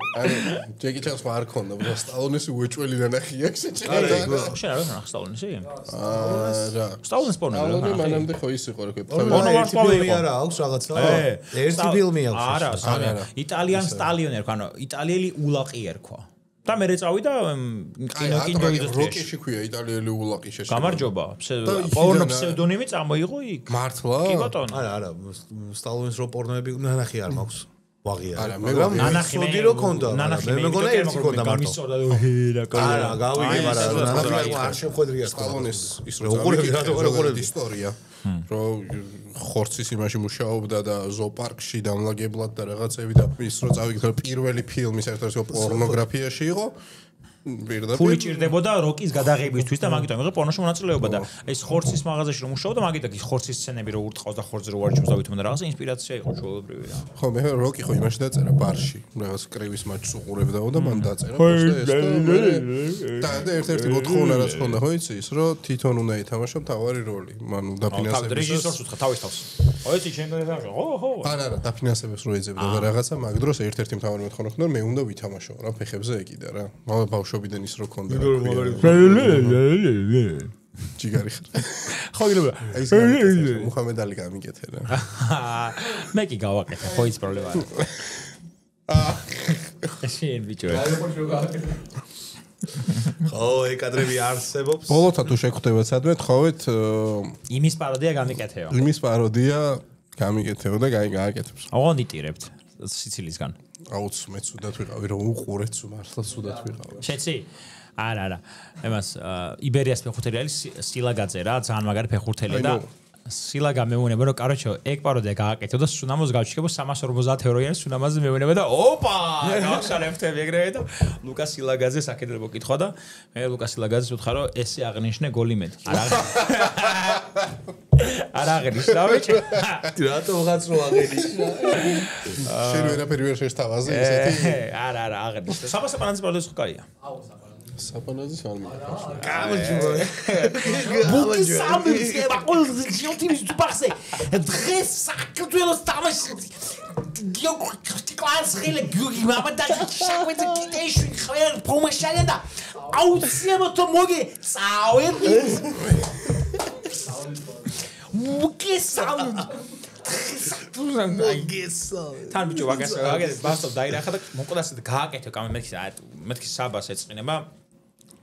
ჯეკი ჩანს არ ქონდა, ბრო სტალონის უეჭველი ნახია შეჭერა. შენ არ ნახე სტალონისი? რა. სტალონის პორნო რა. მანამდე ხო ის იყო რა ქვია. ერთი ფილმი არა აქვს რაღაცა? ერთი ფილმი აქვს. არა. იტალიან სტალიონი ერქვა, ანუ იტალიელი ულაყი ერქვა. და მე წავიდა კინო როკიში ქვია იტალიელი ულაყი შეშე. გამარჯობა. პორნო ფსევდონიმი წამოიღო იქ. მართლა? კი ბატონო. არა, სტალონის რო პორნოები ნანახი არ მაქვს. ვაღია. მაგრამ ნანახი სოდი რო ქონდა. მე მეგონა ერთი ქონდა მარტო. არა, გავიგე, მაგრამ ნანახი არ შეხვედრია სტალონის ის როგორ ისტორია. რომ ხორცის იმაში მუშაობდა და ზოოპარკში დამლაგებლად და რაღაცები და ის რო წავიგდო პირველი ფილმი საერთოდ პორნოგრაფიაში იყო ფული ჭირდებოდა როკის გადაღებისთვის და მაგიტომ იყო პორნოში მონაწილეობა და ეს ხორცის მაღაზიაში რომ მუშაობდა მაგიტაკ ის ხორცის სცენები რო ურტყავს და ხორცზე რო ვარჩევს დავითმოდა რაღაცა ინსპირაცია იყო ჩვეულებრივი რა. ხო მე როკი ხო იმაში დაწერა ბარში რაღაც კრივის მაჩს უყურებდაო და მან დაწერა და ერთ-ერთი მოთხოვნა რაც ჰქონდა ხო იცი ის რომ თვითონ უნდა ითამაშო მთავარი როლი მან დაფინანსებდა რეჟისორს უთხრა თავის თავს ხო იცი შენ გადაითამაშო ხო არა დაფინანსებებს რო ეძებდა და რაღაცა მაგ დროს ერთ-ერთი მთავარი მოთხოვნა ჰქონდა მე უნდა ვითამაშო რა ფეხებზე ეკიდა რა ბავშვობიდან ის რო ქონდა ჯიგარი ხარ ხო იგრება ეს მუჰამედ ალი გამიგეთე რა მე კი გავაკეთე ხო ის პრობლემა არა შენ ბიჭო ხო ეკადრები არსებობს ბოლოთა თუ შეგხვდებათ სადმე თხოვეთ იმის პაროდია გამიკეთეო იმის პაროდია გამიკეთეო და გააკეთებს აღონ იტირებთ სიცილისგან აუც მე ცუდად ვიყავი რომ უყურეთ მართლა ცუდად ვიყავი შეცი არა ემას იბერიას ფეხბურთელი არის სილაგაძე რა ძალიან მაგარი ფეხბურთელია და სილაგა მეუნება რომ კაროჩო ეგ პაროდია გააკეთო და სუნამოს გავჩიქებო 350 ევროიანი სუნამაზე მეუნება და ოპა გავშალევთები ეგრევე და ლუკას სილაგაძეს აკეთებო კითხვა და მე ლუკას სილაგაძეს ვუთხარ რომ ესე აღნიშნე გოლი მეთქი არა აღნიშნა ბიჭო რატო რაღაც რო აღნიშნა შენ ვერაფერი ვერ შეშთავაზე ესეთი არა აღნიშნა საბასაპანაძის პაროდია ხო კაია საპანაძის არ მიყავს. გამარჯობა. ბუკი სამისება ყოველზე ჯიოტიმის თუბახზე. დღეს საქართველოს თამაში. გიოკლას ხილე გიგი მამა და შაკვეზე კიდეში ხერ პრომოშალია და აუცილებლად მოგი წავედი. ბუკი სამი თან ბიჭო ვაგეს ბასტო დაირახა და მოკლასე და გააკეთე კამე მეთქი საბას ეწყინება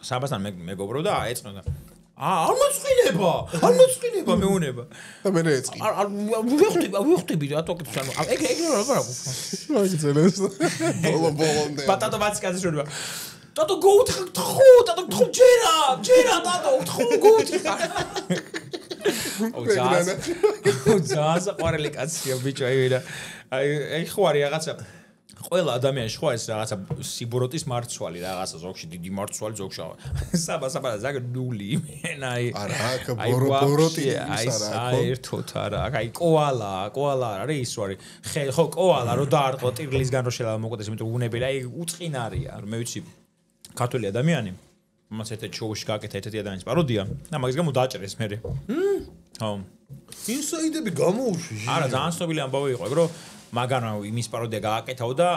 საბასთან მეგობრო და ეწყნა არ მოწყინება მეუნება და მე ეწყი არ ვიხტები რატო კეთს ანუ ეგ რა ვარაგო მაგზელეს ბოლომდე პატატო ვაცკაზე შორება ტატო გოუთ ჯერა ტატო გოუთ ოძას ყვარელი კაცია ბიჭო აი ხო არის რაღაცა ყველა ადამიანში ხო არის რაღაცა სიბოროტის მარცვალი რაღაცა ზოგში დიდი მარცვალი ზოგში საბა ზაგ ნული აი არა ბოროტი აი საერთოდ არა აი კოალა არის ის არის ხო კოალა რო დაარტყო ტირლისგან რო შელა მოკვდეს იმიტომ უნებელი აი უწყინარია მე ვიცი ქართული ადამიანი მას ერთ შოუში გააკეთა ერთ ადამიანის პაროდია და მაგის გამო დააჭერეს მე ხო ინსაიდები გამოუშვი არა ძალიან ცნობილი ამბავი იყო ეგ რომ მაგან იმის პაროდია გააკეთაო და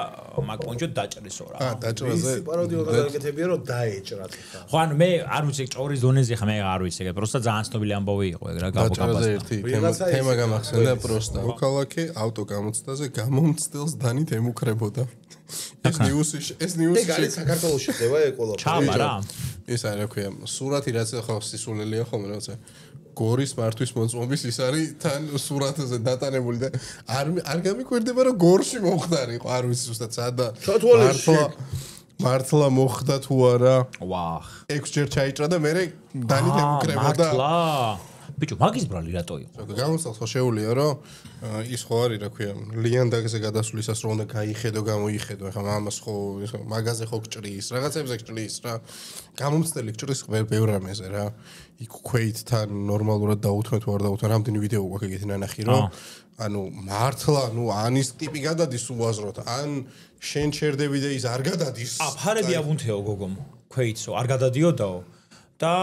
მაგ პონჩო დაჭრისო რა. დაჭრაზე პაროდია უნდა გააკეთებია რომ დაეჭრათ ხა. ხო ანუ მე არ ვიცი ჭორის დონეზე ხა მე არ ვიცი ეგ პროსტა ძალიან ცნობილი ამბავი იყო ეგ რა დაჭრაზე ერთი თემა გამახსენდა პროსტა მოქალაქე ავტო გამოცდაზე გამომცდელს დანით ემუქრებოდა ეს ნიუსი ეგ არის საქართველოში ხდება ეგ ყველა ჩამა რა ეს არის რა ქვია სურათი რაც ხო სისულელია ხოლმე რაღაცა გორის მართვის მოწმობის ის არის თან სურათზე დატანებული და არ გამიკვირდება რომ გორში მოხდარიყო არ ვიცი ზუსტად სადა მართლა მოხდა თუ არა ვახ 6 ჯერ ჩაიჭრა და მე დანით ემუქრებოდა მართლა ბიჭო მაგის ბრალი რატო იყო გამოსწავს ხო შეუულია რომ ის ხო არის რა ქვია ლიანდაგზე გადასვლისას რომ უნდა გაიხედო გამოიხედო ეხლა მამას ხო მაგაზე ხო გჭრის რაღაცებზე გჭრის რა გამომცდელი გჭრის ბევრ რამეზე რა იქ ქვეითთან ნორმალურად დაუთმე თუ არ დაუთმე რამდენი ვიდეო გვაქვს ეგეთი ნანახი რომ ანუ მართლა ნუ ანის ტიპი გადადის უაზროთ ან შენ ჩერდები და ის არ გადადის აფარები ავუნთეო გოგომ ქვეითსო არ გადადიოდაო და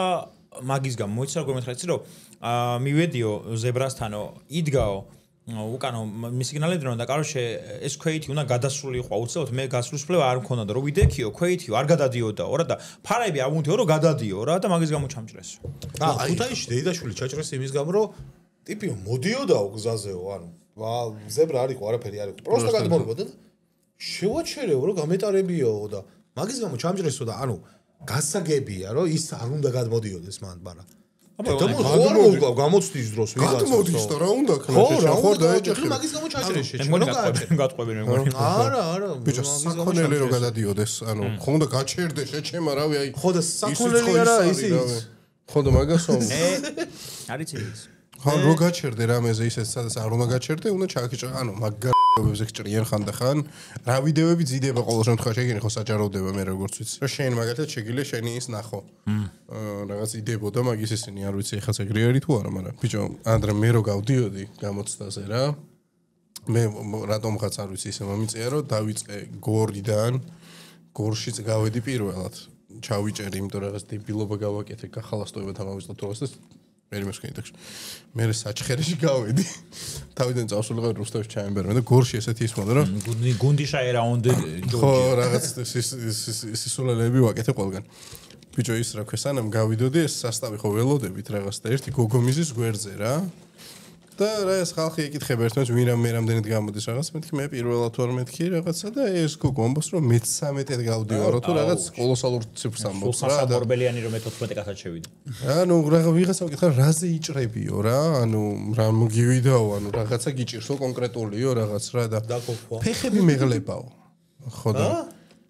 მაგის გამო მოიცა როგორ მეთქი რომ მივედიო ზებრასთანო იდგაო უკანო მისიგნალები რომ და კაროშე ეს ქვეითი უნდა გადასულიყო აუცილებლად მე გასვლის ფლევა არ მქონდა რომ ვიდექიო ქვეითიო არ გადადიოდაო რა და ფარები ავუნთეო რომ გადადიო რა და მაგის გამო ჩამჭრესო ქუთაისში დეიდაშვილი ჩაჭრეს იმის გამო რომ ტიპიო მოდიოდაო გზაზეო ანუ ზებრა არისო არაფერი არისო პროსტა გადმოვიდა და შევაჩერეო რომ გამეტარებიაო და მაგის გამო ჩამჭრესო და ანუ გასაგებია რომ ის არ უნდა გადმოდიოდეს მან მაგრამ აბა გამოცდის დროს ვიღაცა გადმოდის და რა უნდა ქნა ხო დაეჭეხი მაგის გამო ჩაჭრეს გატყვები მე მგონი არა ბიჭო საქონელი რო გადადიოდეს ანუ ხო უნდა გაჩერდეს შეჩემა რავი აი ხო და საქონელი არა ისიც ხო და მაგასო არის ის ხო რო გაჩერდე რამეზე ისე სადაც არ უნდა გაჩერდე უნდა ჩაკიჭრა ანუ მაგარებებზე გჭრიან ხანდახან რა ვიდეოები ძიდება ყოველ შემთხვევაში ეგენი ხო საჯაროვდება მე როგორც ვიცი რომ შენ მაგალითად შეგიძლია შენი ის ნახო რაღაც იდებოდა მაგის ისინი არ ვიცი ეხაც ეგრე არის თუ არა მაგრამ ბიჭო ანდრე მე რო გავდიოდი გამოცდაზე რა მე რატომღაც არ ვიცი ისე მომიწია რომ დავიწყე გორიდან გორშიც გავედი პირველად ჩავიჭერი იმიტომ რაღაც დებილობა გავაკეთე გახალასტოებად ამავისწლად თორეს და მე მესკინდექს მე საჩხერეში გავედი თავიდან წავსულიყავ რუსთავის ჩაემბერმე და გორში ესეთი ის მომდა რომ გუნდი შაერაუნდი ხო რაღაც სისულელები ვაკეთე ყველგან ბიჭო ის რა ქვია სანამ გავიდოდი ეს სასტავი ხო ველოდებით რაღაც და ერთი გოგომიზის გვერდზე რა და რა ეს ხალხი ეკითხება ერთმანეთს ვინ მე რამდენად გამოდის რაღაც მეთქი მე პირველად თუ არ მეთქი რაღაცა და ეს გოგომბოს რომ მე 13-ად გავდივარო თუ რაღაც კოლოსალურ ციფრს ამბობს რა და ორბელიანი რომ მე 14 კაცად შევიდე ანუ ვიღაცა ვკითხა რაზე იჭრებიო რა ანუ რა მოგივიდაო ანუ რაღაცა გიჭირსო კონკრეტულიო რაღაც რა და ფეხები მეღლებაო ხო და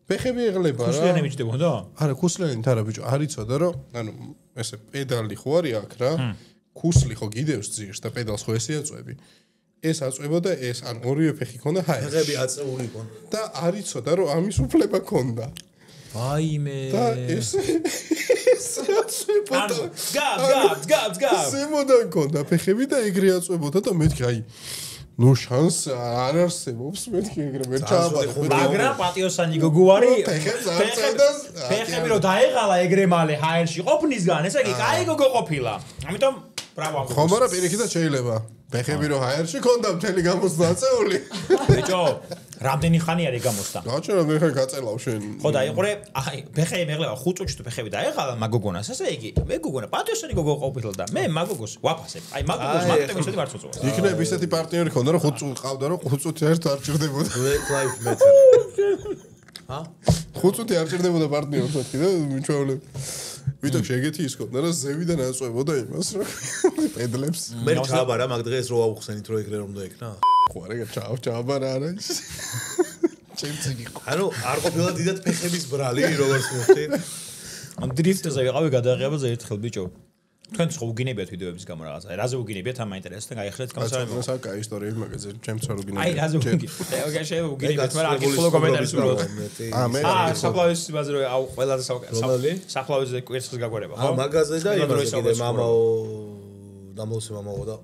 ფეხები ეღლება რა ქუსლიანი მიჭდებოდა არა ქუსლიანი არა ბიჭო არ იცოდა რომ ანუ ესე პედალი ხო არის აქ რა ქუსლი ხო გიდევს ძირს და პედალს ხო ესე აწვევი ეს აწვევოდა ეს ან ორივე ფეხი ქონდა ჰაერში ფეხები აწეული იყო და არ იცოდა რომ ამის უფლება ქონდა ვაიმე და ეს აწვევოდა გაბ ზემოდან ქონდა ფეხები და ეგრე აწვევოდა და მეთქი აი ნუ შანს არ არსებობს მეთქი ეგრე ვერ ჩააბარა მაგრამ პატიოსანი გოგუარი ფეხებს არ წევდას ფეხები რო დაეღალა ეგრე მალე ჰაერში ყოფნისგან ესე იგი კაი გოგო ყოფილა ამიტომ ბრავო ხო მაგრამ პირიქითაც შეიძლება ფეხები რო ჰაერში ქონდა მთელი გამოცდა აწეული ბიჭო რამდენი ხანი არის გამოცდა გაჩერდა მე ხარ გაწელავ შენ ხო დაიყურე აი ფეხები მეღლება 5 წუთში თუ фეხები დაეღალა მაგოგონას ესე იგი მე გოგონა პატიოსანი გოგო ყოფილა და მე მაგოგოს ვაფასებ აი მაგოგოს მაგტემისები ვარ წუწულა იქნებ ისეთი პარტნიორი ხონდა რომ 5 წუთი ყავდა რომ 5 წუთი ერთ არ ჭირდებოდა life matter ჰა 5 წუთი არ ჭირდებოდა პარტნიორს მეთქი და მიჩვეულებ ვიტოქ შეგეთი ის ქონდა რა ზევიდან აწვევოდა იმას რა პედლებს მე ჩააბარა მაგ დღეს რო აუხსენით რო ეგრე რომ დაეკნა ხო არა ჩააბარა არა ის ჩემცი იყო ანუ არ ყოფილა დიდად ფეხების ბრალი როგორც მოხდი ან დრიფტზე ვიყავი გადაღებაზე ერთხელ ბიჭო თქვენც ხო უგინებიათ ვიდეოების გამო რაღაცა რაზე უგინებიათ ამ მაინტერესებთან გაიხსნეთ გამოსავალი ეს აკა ისტორიები მაგაზე ჩემც არ უგინებია აი რაზე უგინებიათ შე უგინებიათ მაგრამ აქ ხოლო კომენტარებს ვრო საფლავის ბაზრო აუ ყველაზე საფლავის კვირცხის გაგვარება ხო მაგაზე და იმაზე კიდე მამაო დამოსე მამაო და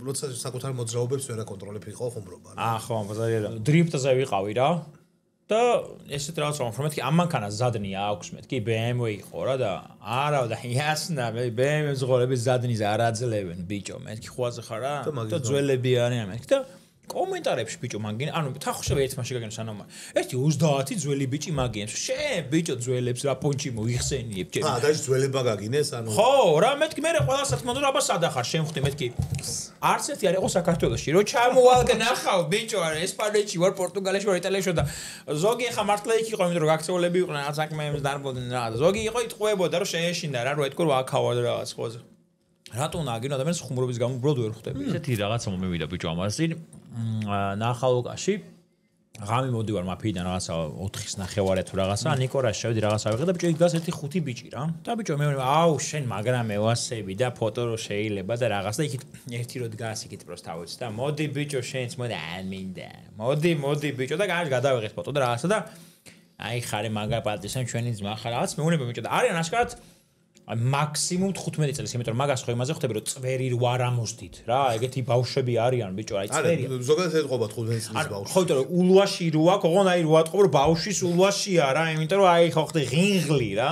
როცა საკუთარ მოძრაობებს ვერ აკონტროლებიყო ხომრობა ხო ბაზარია დრიფტზე ვიყავი რა და ესეთ რაღაც რომ მეთქი ამ მანქანა ზადნია აქვს მეთქი BMW იყო რა და არა და ясно BMW ზღოლები ზადნის არ აძლევენ ბიჭო მეთქი ხვაზე ხარ რა და ძველები არიან მეთქი და კომენტარებში ბიჭო მაგინ ანუ თახუშები ერთ მასში გაგენ სანამ ერთი 30 ძველი ბიჭი მაგინებს შენ ბიჭო ძველებს რა პონჩი მოიხსენიებ ჯერ და ძველება გაგინეს ანუ ხო რა მეთქი მე ყველასაც მომდო აბა სადახარ შემხვდი მეთქი არც ერთი არ იყო საქართველოში რო ჩამოვალგე ნახავ ბიჭო არა ესპანეთში ვარ პორტუგალიაში ვარ იტალიაში და ზოგი ხა მართლა იქ იყო იმიტომ რომ გაქცეულები იყვნენ რა საქმეებს დარბოდნენ რა ზოგი იყო იტყვებოდა რომ შეეშინდა რა რო ეთქო რომ აქავა რაღაც ხოზე რატო უნდა აგინო ადამიანს ხუმრობის გამო უბრალოდ ვერ ხვდები ესეთი რაღაცა მომივიდა ბიჭო ამას წინ ნახალოკაში ღამი მოდივარ მაფიიდან რაღაცა 4-ის ნახევარი თუ რაღაცა ნიკორაში შევედი რაღაცა ვიღე და ბიჭო იქ დგას ერთი 5 ბიჭი რა და ბიჭო მე აუ შენ მაგრამ ევასები და ფოტო რო შეიძლება და რაღაც და იქით ერთი რო დგას იქით პროსტავოც და მოდი ბიჭო შენც მოდი ან მინდა მოდი ბიჭო და გადავიღეთ ფოტო და რაღაცა და აი ხარე მაგა პატისან ჩვენი ძმა ხარ რაღაც მეუბნება ბიჭო და არიან აშკარად მაქსიმუმ 15 წელს, იმიტომ რომ მაგას ხო იმაზე ხვდები რომ წვერი რო არ ამოსდით რა, ეგეთი ბავშვები არიან ბიჭო, აი წვერია. არა, ზოგადად ეთყობა 15 წლის ბავშვი. ხო, იმიტომ რომ ულვაში რო აქვს, ოღონდ აი რო ატყობ რომ ბავშვის ულვაშია რა, იმიტომ რომ აი ხო ხდი ღინღლი რა.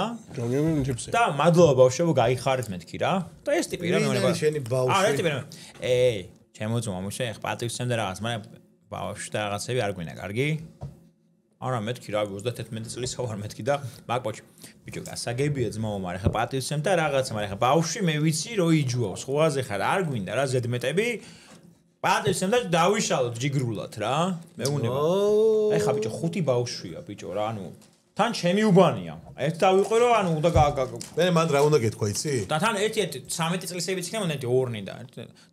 და მადლობა ბავშვებო, გაიხარეთ მეთქი რა. და ეს ტიპი რა მეუბნება. შენი ბავშვი. არა, ტიპი რა. ჩემო ძმა მომიშე, ხ პატივცემ და რაღაც, მაგრამ ბავშვი და რაღაცები არ გვინა, კარგი? არა მეთქი რა 31 წლის ვარ მეთქი და მაგპოჩი ბიჭო გასაგებია ძმაო მაგრამ ხა პატივცემ და რაღაცა მაგრამ ხა ბავშვი მე ვიცი რო იჯუავს ხვაზე ხარ არ გვინდა რა ზედმეტები პატივცემ და დავიშალოთ ჯიგრულად რა მეუნება აი ხა ბიჭო 5 ბავშვია ბიჭო რა ანუ თან ჩემი უბანია ერთ დავიყვე რომ ანუ და მე მან რა უნდა გეთქვა იცი და თან ერთ 13 წლისებიც იქნება ნეტი ორნი და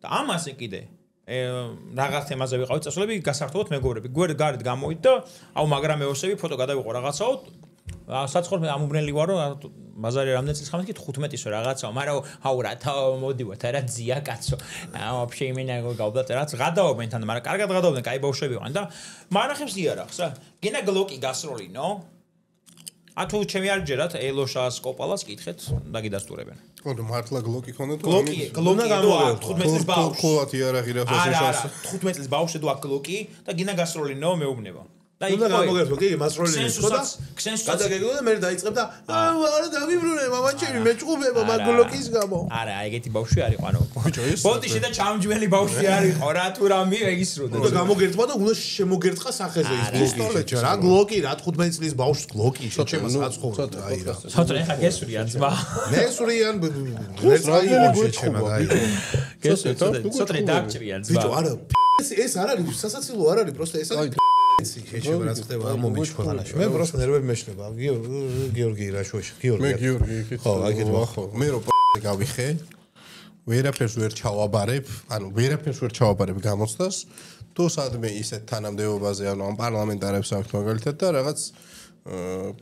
ამაზე კიდე რაღაც თემაზე ვიყავით წასვლები გასართობოთ მეგობრები გვერდ გარეთ გამოვით და აუ მაგრამ მეოსები ფოტო გადავიყო რაღაცაო საცხოვრე ამუბნელი ვარო ბაზარი რამდენი წლის ხანით 15-ის რაღაცაო მაგრამ აუ რა მოდივართ არა ძია კაცო ვაფშე იმენა გავდათ რაც გადაობენ თან მაგრამ კარგად გადაობენ კაი ბავშვები ვიყავენ და მარახებს იარახს რა გენა გლოკი გასროლინო ათუ ჩემი არ ჯერათ ელოშას კოპალას კითხეთ და გიდასტურებენ ხო მართლა გლოკი ხონდა თუ გლოკი გამოვიდა 15 წლის ბავშვი ხოლმე იარაღი რა ხოს 15 წლის ბავშვი თუ აქ გლოკი და გინა გასროლინო მეუბნება და იქ გამოგერთო კი მასროლინი ხო და გადაგეგო და მე დაიწყებ და არა დავიბრუნე მამაჩემი მეჭუბება მაგლოკის გამო არა ეგეთი ბავშვი არისო ანუ ბოდიში და ჩამჯველი ბავშვი არისო რა თუ რამე ეგისროდა და გამოგერთვა და უნდა შემოგერტყა სახეზე ის პისტოლეტი რა გლოკი რა 15 წლის ბავშვს გლოკი შეჩება საცხოვრა აი რა ცოტა ხა გესურიან ძმა მე სურიან ვერ წაიღო შეჩება აი ცოტა დაგჭრიან ძმა ბიჭო არა ეს არ არის სასაცილო არ არის პროსტა ეს არის შეჩება რაც ხდება მომიჩ ქვეყანაში მე პროსტა ნერვები მეშლება გიორგი რაშუაში გიორგი მე გიორგი იქით ხო აქეთ ხო მე რო გავიხე ვერაფერს ვერ ჩავაბარებ ანუ ვერაფერს ვერ ჩავაბარებ გამოცდას თუ სადმე ისეთ თანამდებობაზე ანუ ამ პარლამენტარებს აქვს მაგალითად და რაღაც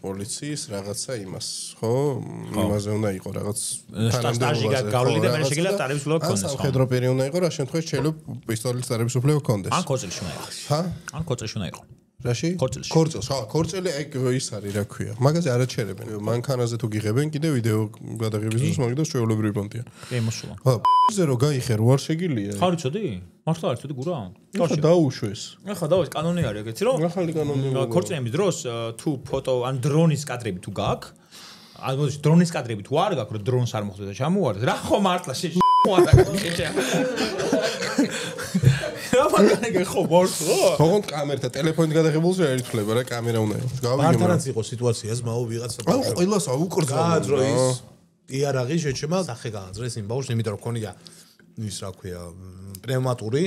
პოლიციის რაღაცა იმას ხო იმაზე უნდა იყო რაღაც სტაჟი გავლილი და მე შეიძლება ტარების ბლოკ კონდეს ხო სამხედრო პერიოდი უნდა იყო რა შემთხვევაში შეიძლება პისტოლეტის ტარების უფლება კონდეს ან კოწელში უნდა იყოს ჰა ან კოწელში უნდა იყოს რაში ქორწელს ხო ქორწელი ეგ ის არის რა ქვია მაგაზე არაჩერებენ მანქანაზე თუ გიღებენ კიდე ვიდეო გადაღების დროს მაგდას ჩვეულებრივი პონტია კი მოსულა ხო ზე რო გაიხე რო არ შეგილია ხარ იცოდი მართლა არ იცოდი გურა ხო დაუშვეს ახლა დავით კანონი არის ეგეთი რომ ახალი კანონი ქორწილების დროს თუ ფოტო ან დრონის კადრები თუ გაქვს ან მოდი დრონის კადრები თუ არ გაქვს რომ დრონს არ მოხდეს და ჩამოვარდეთ რა ხო მართლა შეჭმარა რა მაგარი ხო მორხო თქო კამერა ტელეფონით გადაღებულს რა ერთხლება რა კამერა უნდა იყოს გავიგე მართლაც იყო სიტუაციას მაო ვიღაცა აუ ყველას აუკრძალო გააძრო ის იარაღი შეჩება სახე გააძრეს იმ ბავშვს იმიტომ რომ ქონია ის რა ქვია პნევმატური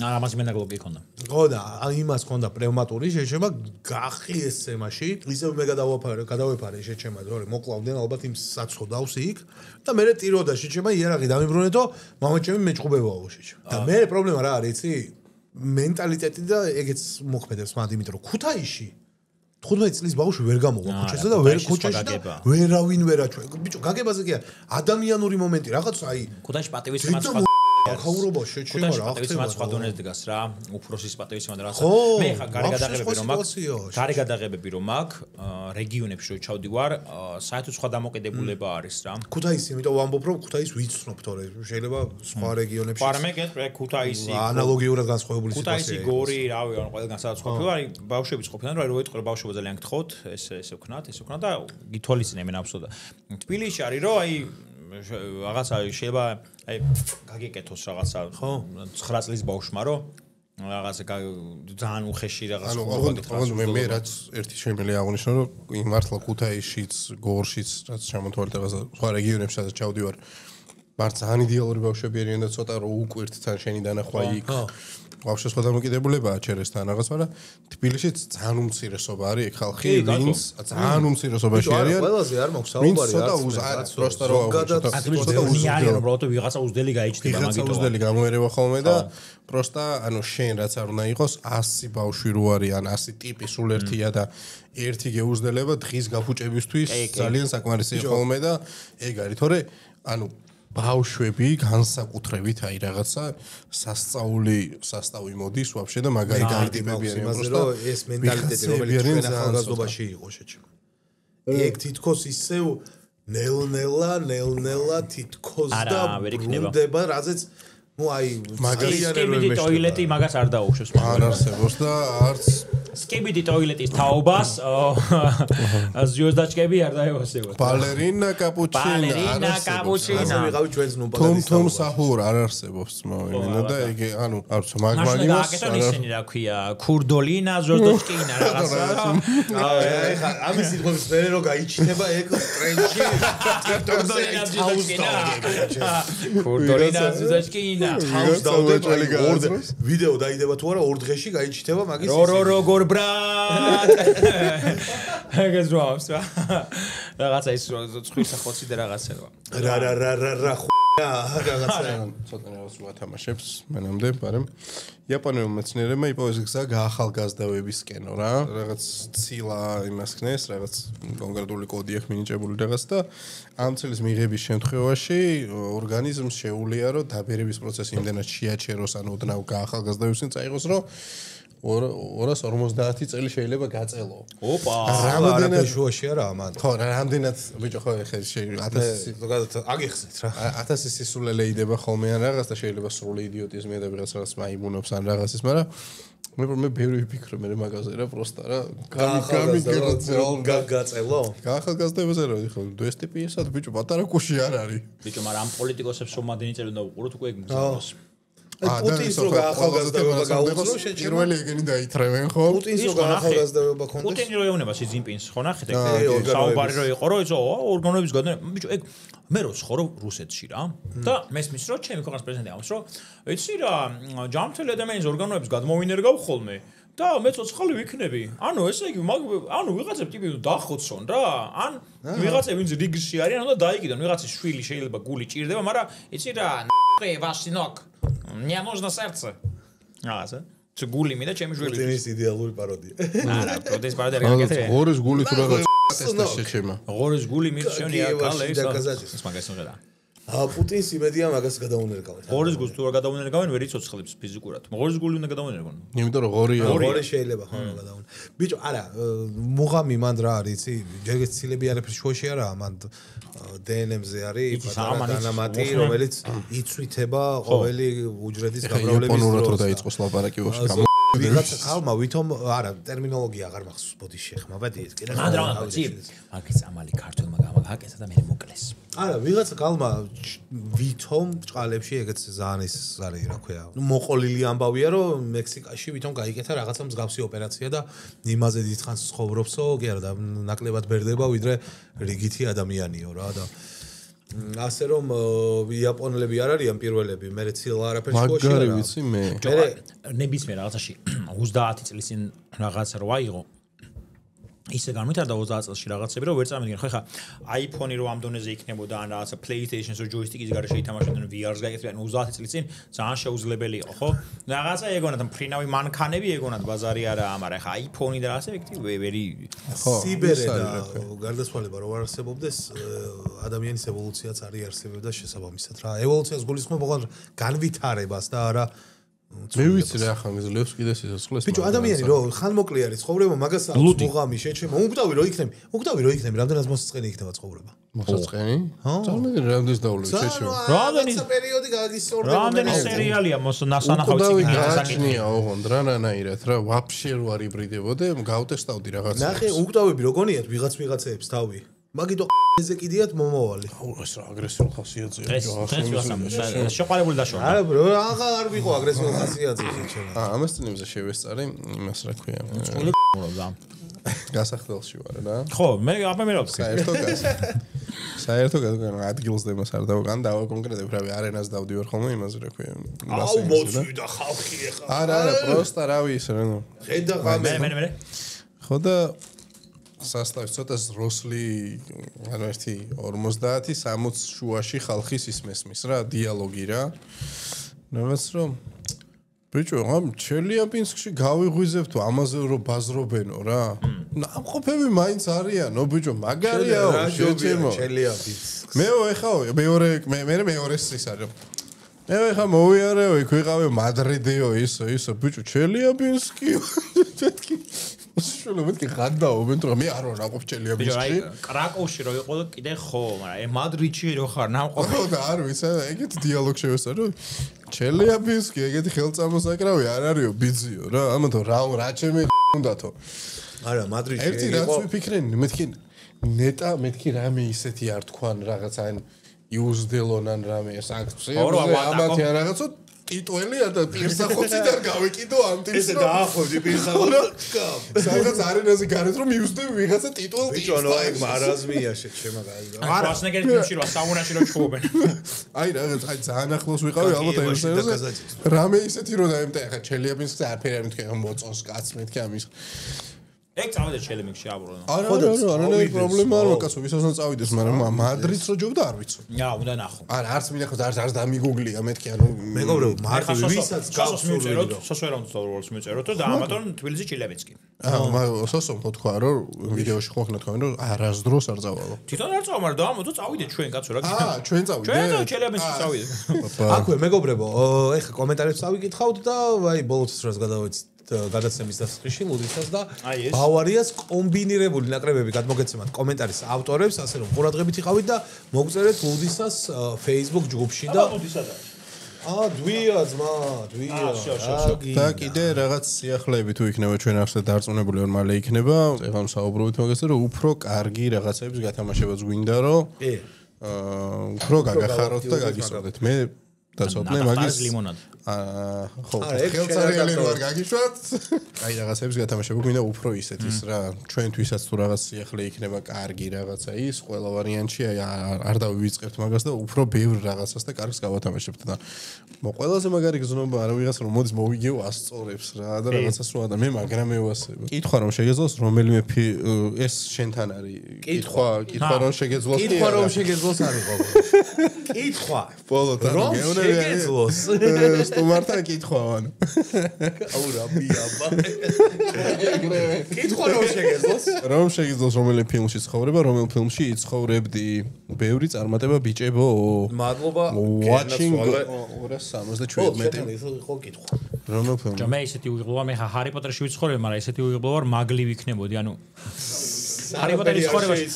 არა მას მე ნაგლოკი ქონდა ხო და იმას ქონდა პნევმატური შეჩება გახიეს სემაში ისევ მე გადავეფარე შეჩება რომ მოკლავდნენ ალბათ იმ საცოდავს იქ და მე ტიროდა შეჩება იარაღი დამიბრუნეთო მამაჩემი მეჭუბებაო შეჩება და მე პრობლემა რა არის იცი მენტალიტეტი და ეგეც მოხმედებს მათ იმიტომ რომ ქუთაისში 15 წლის ბავშვი ვერ გამოვა ქუჩაზე და ვერ ქუჩაში და ვერავინ ვერ აჩვენა ბიჭო გაგებაზე კი ადამიანური მომენტი რაღაც აი ქუთაისში პატივისცემაც სხვა ახაურობა შეჩება რა ხდება სხვა დონეზე დგას რა უფროსის პატივისცემა და რაღაცა მე ხა გარი გადაღებები რომ მაქვს რეგიონებში რო ჩავდივარ საერთოდ სხვა დამოკიდებულება არის რა ქუთაისი იმიტომ ვამბობ რომ ქუთაის ვიცნობ თორე შეიძლება სხვა რეგიონებში პარამე გეტყვი ქუთაისი ანალოგიურად განსხვავებული სიტუაცია ქუთაისი გორი რავი ან ყველგან სადაც ყოფილა არის ბავშვებიც ყოფილან რომ რო ეტყვი რომ ბავშვობა ძალიან გთხოვთ ესე ვქნათ და გითვალისწინებენ აბსოლუტურად თბილისში არის რომ აი რაღაცა შეიძლება აი გაგიკეთოს რაღაცა ხო 9 წლის ბავშვმა რომ რაღაცა ძალიან უხეში რაღაც ანუ მე რაც ერთი შემიძლია აღვნიშნო რომ იმ მართლა ქუთაისშიც გორშიც რაც ჩამოთვალეთ რაღაცა სხვა რეგიონებში სადაც ჩავდივარ მართ ძალიან იდეალური ბავშვები არიან და ცოტა რო უკვირთთან შენი დანახვა იქ ბავშვი სხვა დამოკიდებულებაა ჩერესთან რაღაც მაგრამ თბილისშიც ძალიან უმცირესობა არის ეგ ხალხი ვინც ძალიან უმცირესობაში არიან ყველაზე არ მაქვს საუბარი არც პროსტა რო ზოგადად უბრალოდ ვიღაცა უძდელი გაიჩნდება მაგიტო უძდელი გამოერევა ხოლმე და პროსტა ანუ შენ რაც არ უნდა იყოს 100 ბავშვი რო არიან 100 ტიპი სულ ერთია და ერთი გეუძდელება დღის გაფუჭებისთვის ძალიან საკმარისია ხოლმე და ეგ არის თორე ანუ ბავშვები განსაკუთრებით აი რაღაცა სასწაული სასტავი მოდის ვაფშე და მაგარი გაიტიპები არიან იმაზე რომ ეს მენტალიტეტი რომელიც ჩვენ ახალგაზრდობაში იყო შეჭმა ეგ თითქოს ისევ ნელ-ნელა თითქოს და ბრუნდება რაზეც ну აი მაგარი ტოილეტი მაგას არ დაუშვებს არ არსებობს და არც სკებიდი ტოილეტის თაობას ზიოზდაჩკები არ დაევასებოთ ბალერინა კაპუჩინა ასე ვიღავი ჩვენს ნუ თუმ საჰურ არ არსებობს მოიმინო და ეგ ანუ არც მაგმაგიმოს არ ისინი რა ქვია ქურდოლინა ზიოზდაჩკინა რაღაცა ეხა ამის სიტყვების მერე რო გაიჩინება ეგ ტრენჩი ქურდოლინა ზიოზდაჩკინა ქურდოლინა ზიოზდაჩკინა თავს დავდებული ვიდეო დაიდება თუ არა 2 დღეში გაიჩიტება მაგის როგორ ბრატ ეგეც ვავს რა რაღაცა ის ცხვირსა ხოცი და რაღაცა რა რაღაცა ცოტა რაღაც ვათამაშებს მანამდე მაგრამ იაპონელ მეცნიერებმა იპოვეს გზა გაახალგაზრდავებისკენო რა რაღაც ცილა იმას ქნეს რაღაც კონკრეტული კოდი აქვს მინიჭებული რაღაც და ამ ცილის მიღების შემთხვევაში ორგანიზმს შეუძლია რომ დაბერების პროცესი იმდენად შეაჩეროს ანუ ოდნავ გაახალგაზრდავებისკენ წაიღოს რომ 250 წელი შეიძლება გაწელო. ოპა. რამდენად შუაში არა ამან. ხო, რამდენად ბიჭო ხო ეხლა 1000 ზოგადად აგიხსნით რა. 1000 სისულელე იდება ხოლმე ან რაღაც და შეიძლება სრული იდიოტიზმია და ვიღაც რაღაც მაიმუნობს ან რაღაცის, მაგრამ მე ბევრი ვფიქრობ მე მაგაზე რა პროსტა რა გაგაწელო. გაახალგაზრდებაზე რა ხო 200 პიესად ბიჭო პატარა კუში არ არის. ბიჭო, მაგრამ ამ პოლიტიკოსებს რომადენი წელი უნდა უყუროთ უკვე გმზავს. პუტინს რო გაახალგაზრდობა გაუწრო შეჭრა პირველი ეგენი დაითრევენ ხო პუტინს რო გაახალგაზრდობა ქონდეს პუტინი რო ეუნება სი ძინპინს ხო ნახეთ ეგ საუბარი რო იყო რომ იცო ორგანოების გადანა ბიჭო ეგ მე რო ცხოვრობ რუსეთში რა და მესმის რომ ჩემი ქვეყნის პრეზიდენტი ამბობს რომ იცი რა ჯამთელი ადამიანის ორგანოების გადმოვინერგავ ხოლმე და მე ცოცხალი ვიქნები. ანუ ესე იგი ანუ ვიღაცებ ტიპი დახოცონ რა. ან ვიღაცებ ვინც რიგში არიან უნდა დაიკიდონ. ვიღაცის შვილი შეიძლება გული ჭირდება, მაგრამ იცი რა ვаш сынок. Мне нужно сердце. Რაღაცა. თუ გული მინდა ჩემი შვილი. პუტინის იდეალური პაროდია. არა, პროტესტ პაროდია არ გაკეთე. ღორის გული თუ რაღაც ტესტა შეჩემა. ღორის გული მირჩენია კალეისა. ეს მაგას უნდა. პუტინს იმედია მაგას გადაუნერგავენ. ღორის გულს თუ არ გადაუნერგავენ, ვერ იცოცხლებს ფიზიკურად. ღორის გული უნდა გადაუნერგონ. იმიტომ რომ ღორია. ღორი შეიძლება ხო გადაუნ. ბიჭო, არა, მუღამი მანდ რა არის, იცი? ჯერგეც ცილები არაფერ შუაში არაა, მანდ DNM-ზე არის პატარა დანამატი, რომელიც იცვითება ყოველი უჯრედის გამრავლების დროს. იაპონურად რო დაიწყოს ლაპარაკი ვაფშე. ვიღაცა ხალმა ვითომ არა ტერმინოლოგია აღარ მახსოვს ბოდი შეხმა ვადიეთ კიდე მანდ რა ვიცი მაგის ამალი ქართულმა გამაგაკეთა და მე მოკლეს არა ვიღაცა ხალმა ვითომ ჭყალებში ეგეც ძალიან ის არის რა ქვია ნუ მოყოლილი ამბავია რომ მექსიკაში ვითომ გაიკეთა რაღაცა მსგავსი ოპერაცია და იმაზე დიდხანს ცხოვრობსო კი არა და ნაკლებად ბერდება ვიდრე რიგითი ადამიანიო რა და ასე რომ იაპონელები არ არიან პირველები, მე ცილა არაფერს შუაში არა. მაგარი ვიცი მე. მე ნებისმიერ რაღაცაში 30 წლის წინ რაღაცა რო აიღო. ისე განვითარდა 30 წელში რაღაცები, რომ ვერ წამიდგენ. ხო, ხა iPhone-ი რო ამ დონეზე იქნებოდა ან რაღაცა PlayStation-ს რო ჯოისტიკის გარეშე ითამაშებდნენ VR-ს გაიგეთ, 30 წლის წინ ძალიან შეუძლებელი იყო, ხო? რაღაცა ეგონათ ფრინავი მანქანები ეგონათ ბაზარი არა, მაგრამ ხა iPhone-ი და რაღაცა ეგეთი ვერი სიბერე და გარდაცვალება რო არ არსებობდეს, ადამიანის ევოლუციაც არის არსებობდა შესაბამისად რა. ევოლუციას გულისხმობ ოღონდ განვითარებას და არა მე ვიცი რა ხან გძლევს კიდე სიცოცხლეს ბიჭო ადამიანი რო ხანმოკლე არის ცხოვრება მაგას მუღამი შეჩემა უგდავი რო იქნები რამდენად მოსწყენი იქნება ცხოვრება მოსწყენი წარმოგიდგენ რამდენს დავლევ შეჩემა რამდენი პერიოდი გაგისწორდება რამდენი სერიალია მოსნასანახავი ციგნია ოღონდ რანაირად რა ვაფშე რო არ იბრიდებოდე გავტესტავდი რაღაცა ნახე უგდავები რო გონიათ ვიღაცებს თავი მაგიტო ეზე კიდიათ მომავალი. აუ ეს რა აგრესიულ ხასიათზეა. დღეს შეყარებული დაშორდა. არა bro, აღარ ვიყო აგრესიულ ხასიათზე შეჩერა. ამას წინებზე შევესწარი, იმას რა ქვია. ყურობდა. გასახდელში ვარ რა. ხო, მე რა ვთქვი? საერთოდ ადგილს დემას არ დავგან და კონკრეტულად რავი არენას დავდივარ ხოლმე იმაზე რა ქვია. აუ მოწვიდა ხალხი ეხა. არა, პროსტა რავი ისე რა. ხედა ღამე. მე. ხო და სასტავი ცოტა როსლი ანუ 1:50-60 შუაში ხალხის ის მესმის რა დიალოგი რა. რაღაც რომ ბიჭო, ამ ჩელიაბინსკში გავიღვიძებთ ამაზე რომ ბაზრობენო რა. ნამყოფები მაინც არიანო ბიჭო, მაგარიაო შეჩემო. ჩელიაბინსკ. მეო ეხაო, მეორეს ის არის. მე ხა მოვიარეო, იქ ვიყავი მადრიდიო ისო ბიჭო, ჩელიაბინსკი. შულო მეთქი ხანდაობენ თუ მე არ ვარ აყოფ ჩელიაბინსკში. კრაკოვში რო იყო და კიდე ხო, მაგრამ მადრიდში რო ხარ ნამყოფი. ხო და არ ვიცი, ეგეთ დიალოგ შევესწარ რომ ჩელიაბინსკი ეგეთი ხელწამოსაკრავი არ არისო ბიძიო რა. ამათო რა ჩემი უნდათო. არა, მადრიდში ერთი რაც ვიფიქრენი, მეთქი ნეტა მეთქი რამე ისეთი არ თქვან რაღაც ან იუზდელონან რამე სანქციებზე ამათი არ რაღაცო ტიტველია და პირსახოციდან გავეკიდო ამ ტიპს. ესე დაახვევდი პირსახოცს. სადღაც არენაზე გარეთ რომ მიუძდები ვიღაცა ტიტულ ტიპს. ბიჭო, ნუ აი მარაზმია შეჩემაგარი. არა, სვასნეგერის ფილმში რო საუნაში რო ჩხუბენ. აი რაღაც აი ძალიან ახლოს ვიყავი ალბათ აეროსერზე. რამე ისეთი რომ დაემტა ახლა ჩელიაბინსკზე არაფერი არ მეთქი მოწონს კაც მეთქი ამის. ეგ წავედა ჩელემიქში აბრო. არა პრობლემა არ ვაკაცო, ვისაც წავიდეს, მაგრამ მადრიდს რო ჯობდა არ ვიცი. უნდა ნახო. არა, არც მინახოთ, არც დამიგუგლია მეთქი, ანუ მეგობრებო, მარტივი ვისაც გავსურვებთ, სოსვერონს დავურულს მიწეროთ და ამათონ თბილისში ჩილევიცკი. სოსომ ხო თქვა რომ ვიდეოში ხო ხნა თქვა რომ არასდროს არ წავალო. თვითონ არ წავა, მაგრამ ამათო წავიდეთ ჩვენ კაცო რა გიქნა. ჩვენ წავიდეთ. ჩვენ ჩელემიცკი წავიდეთ. აქვე მეგობრებო, ეხა კომენტარებს წავიკითხავთ და აი ბოლოს რაც გადავეცით გადაცემის დასაწყისში ლუდისას და ბავარიას კომბინირებული ნაკრებები გადმოგეცემათ კომენტარის ავტორებს, ასე რომ ყურადღებით იყავით და მოგწერეთ ლუდისას Facebook ჯგუფში და დვია ძმა, დვია. და კიდე რაღაც სიახლეები თუ იქნება ჩვენ ახლა დარწმუნებული ვარ მალე იქნება. ეხლა საუბრობთ მაგაზე რომ უფრო კარგი რაღაცების გათამაშებაც გვინდა რომ უფრო გაგახაროთ და გაგისწორდეთ. მე დაწოდნე მაგის ლიმონადი. ხო, ხელწარიელი რო არ გაგიშვათ. აი რაღაცებს გათამაშება გვინდა უფრო ისეთის რა. ჩვენთვისაც თუ რაღაც სიახლე იქნება კარგი რაღაცა ის ყველა ვარიანტში აი არ დავივიწყებთ მაგას და უფრო ბევრ რაღაცას და კარგს გავათამაშებთ და ყველაზე მაგარი გზნობა არა ვიღაც რომ მოდის მოვიგეო ასწორებს რა და რაღაცას რო და მე მაგრამ მევასება. კითხვა რომ შეგეძლოს რომელიმე ეს შენთან არის. კითხვა რომ შეგეძლოს. კითხვა რომ შეგეძლოს არის ყოველ. კითხვა. ბოლოთან შეგეძლოს. სტუმართან კითხვავან. აუ რა ბიაბა. კითხვა რომ შეგეძლოს. რომ შეგეძლოს რომელი ფილმში ცხოვრება, რომელ ფილმში იცხოვრებდი. ბევრი წარმატება ბიჭებო. მადლობა. Watching 277. ხო კითხვა. რომელ ფილმში? ჯამე ისეთი უიღბლოა, მე ხა ჰარი პოტერში ვიცხოვრები, მაგრამ ისეთი უიღბლოა, რომ მაგლი ვიქნებოდი, ანუ ჰარი პოტერის ცხოვრებაში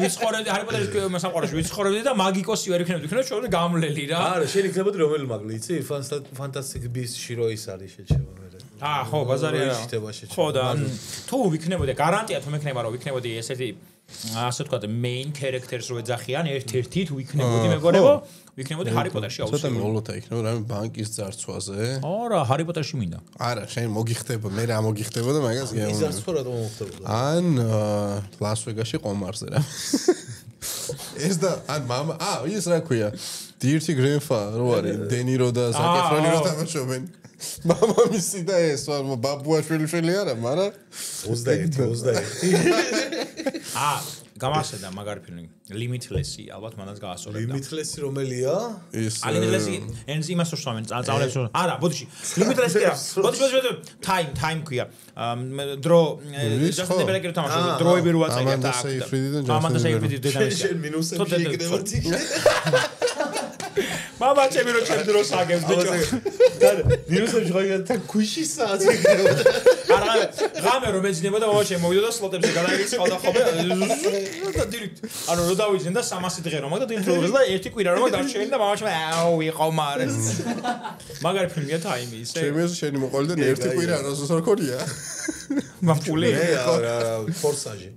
ვიცხოვრებდი, ჰარი პოტერის სამყაროში ვიცხოვრებდი და მაგიკოსი ვერ იქნებოდი, იქნებოდი შევედი გამლელი რა. არა, შენ იქნებოდი რომელი მაგლი, იცი? Fantastic Beasts-ში რო ის არის შეჩება მე. ხო, ბაზარი არა. ხო და თუ ვიქნებოდი, გარანტია თუ მექნება რომ ვიქნებოდი ესეთი ასე ვთქვათ, main characters რო ეძახიან, ერთ-ერთი თუ ვიქნებოდი მეგონებო, ვიქნებოდი ჰარი პოტერში აუცილებლად. ცოტა მოლოთა იქნება რამე ბანკის ძარცვაზე. არა, ჰარი პოტერში მინდა. არა, შენ მოგიხდება, მე რა მოგიხდებოდა მაგას გეუბნები. ის ძარცვა რა მომხდებოდა? ან ლას ვეგასში ყომარზე რა. ეს და ან მამა, ის რა ქვია? Dirty Grandpa რო არის, დენირო და ზაკ ეფრონი რო თამაშობენ. მამამისი და ეს ბაბუაშვილი არა, მაგრამ 21. გამასედა მაგარი ფილმი Limitless-ი, ალბათ მანაც გაასწორებდა. Limitless-ი რომელია? ის Limitless-ი ენზ იმას ვსვამენ, წავლებს. არა, ბოდიში. Limitless-ი არა. ბოდიში, time ქვია. დრო Justin Bieber-ი თამაშობდა, დროები რო აწევია და ამანდა სეიფრიდი დედამისი. შენ მინუსებში იქნება თიქი. მამა ჩემი რო ჩემ დროს აგებს ბიჭო. მინუსებში ხარ თან ქუში საათი იქნება. არა, ღამე რომ ეძინება და ვაჩე მოვიდა და სლოტებზე გადაიწყალდა ხოლმე. და დირექტ. ანუ რო დავიძენ და 300 დღე რომ მაგ და დირექტ და ერთი კვირა რომ დარჩენილი და მამაჩემ ვიყო მარე. მაგარი ფილმია თაიმი ისე. ჩემს შენი მოყოლიდან ერთი კვირა როზოს არ ქონია. მაფული. არა, ფორსაჟი.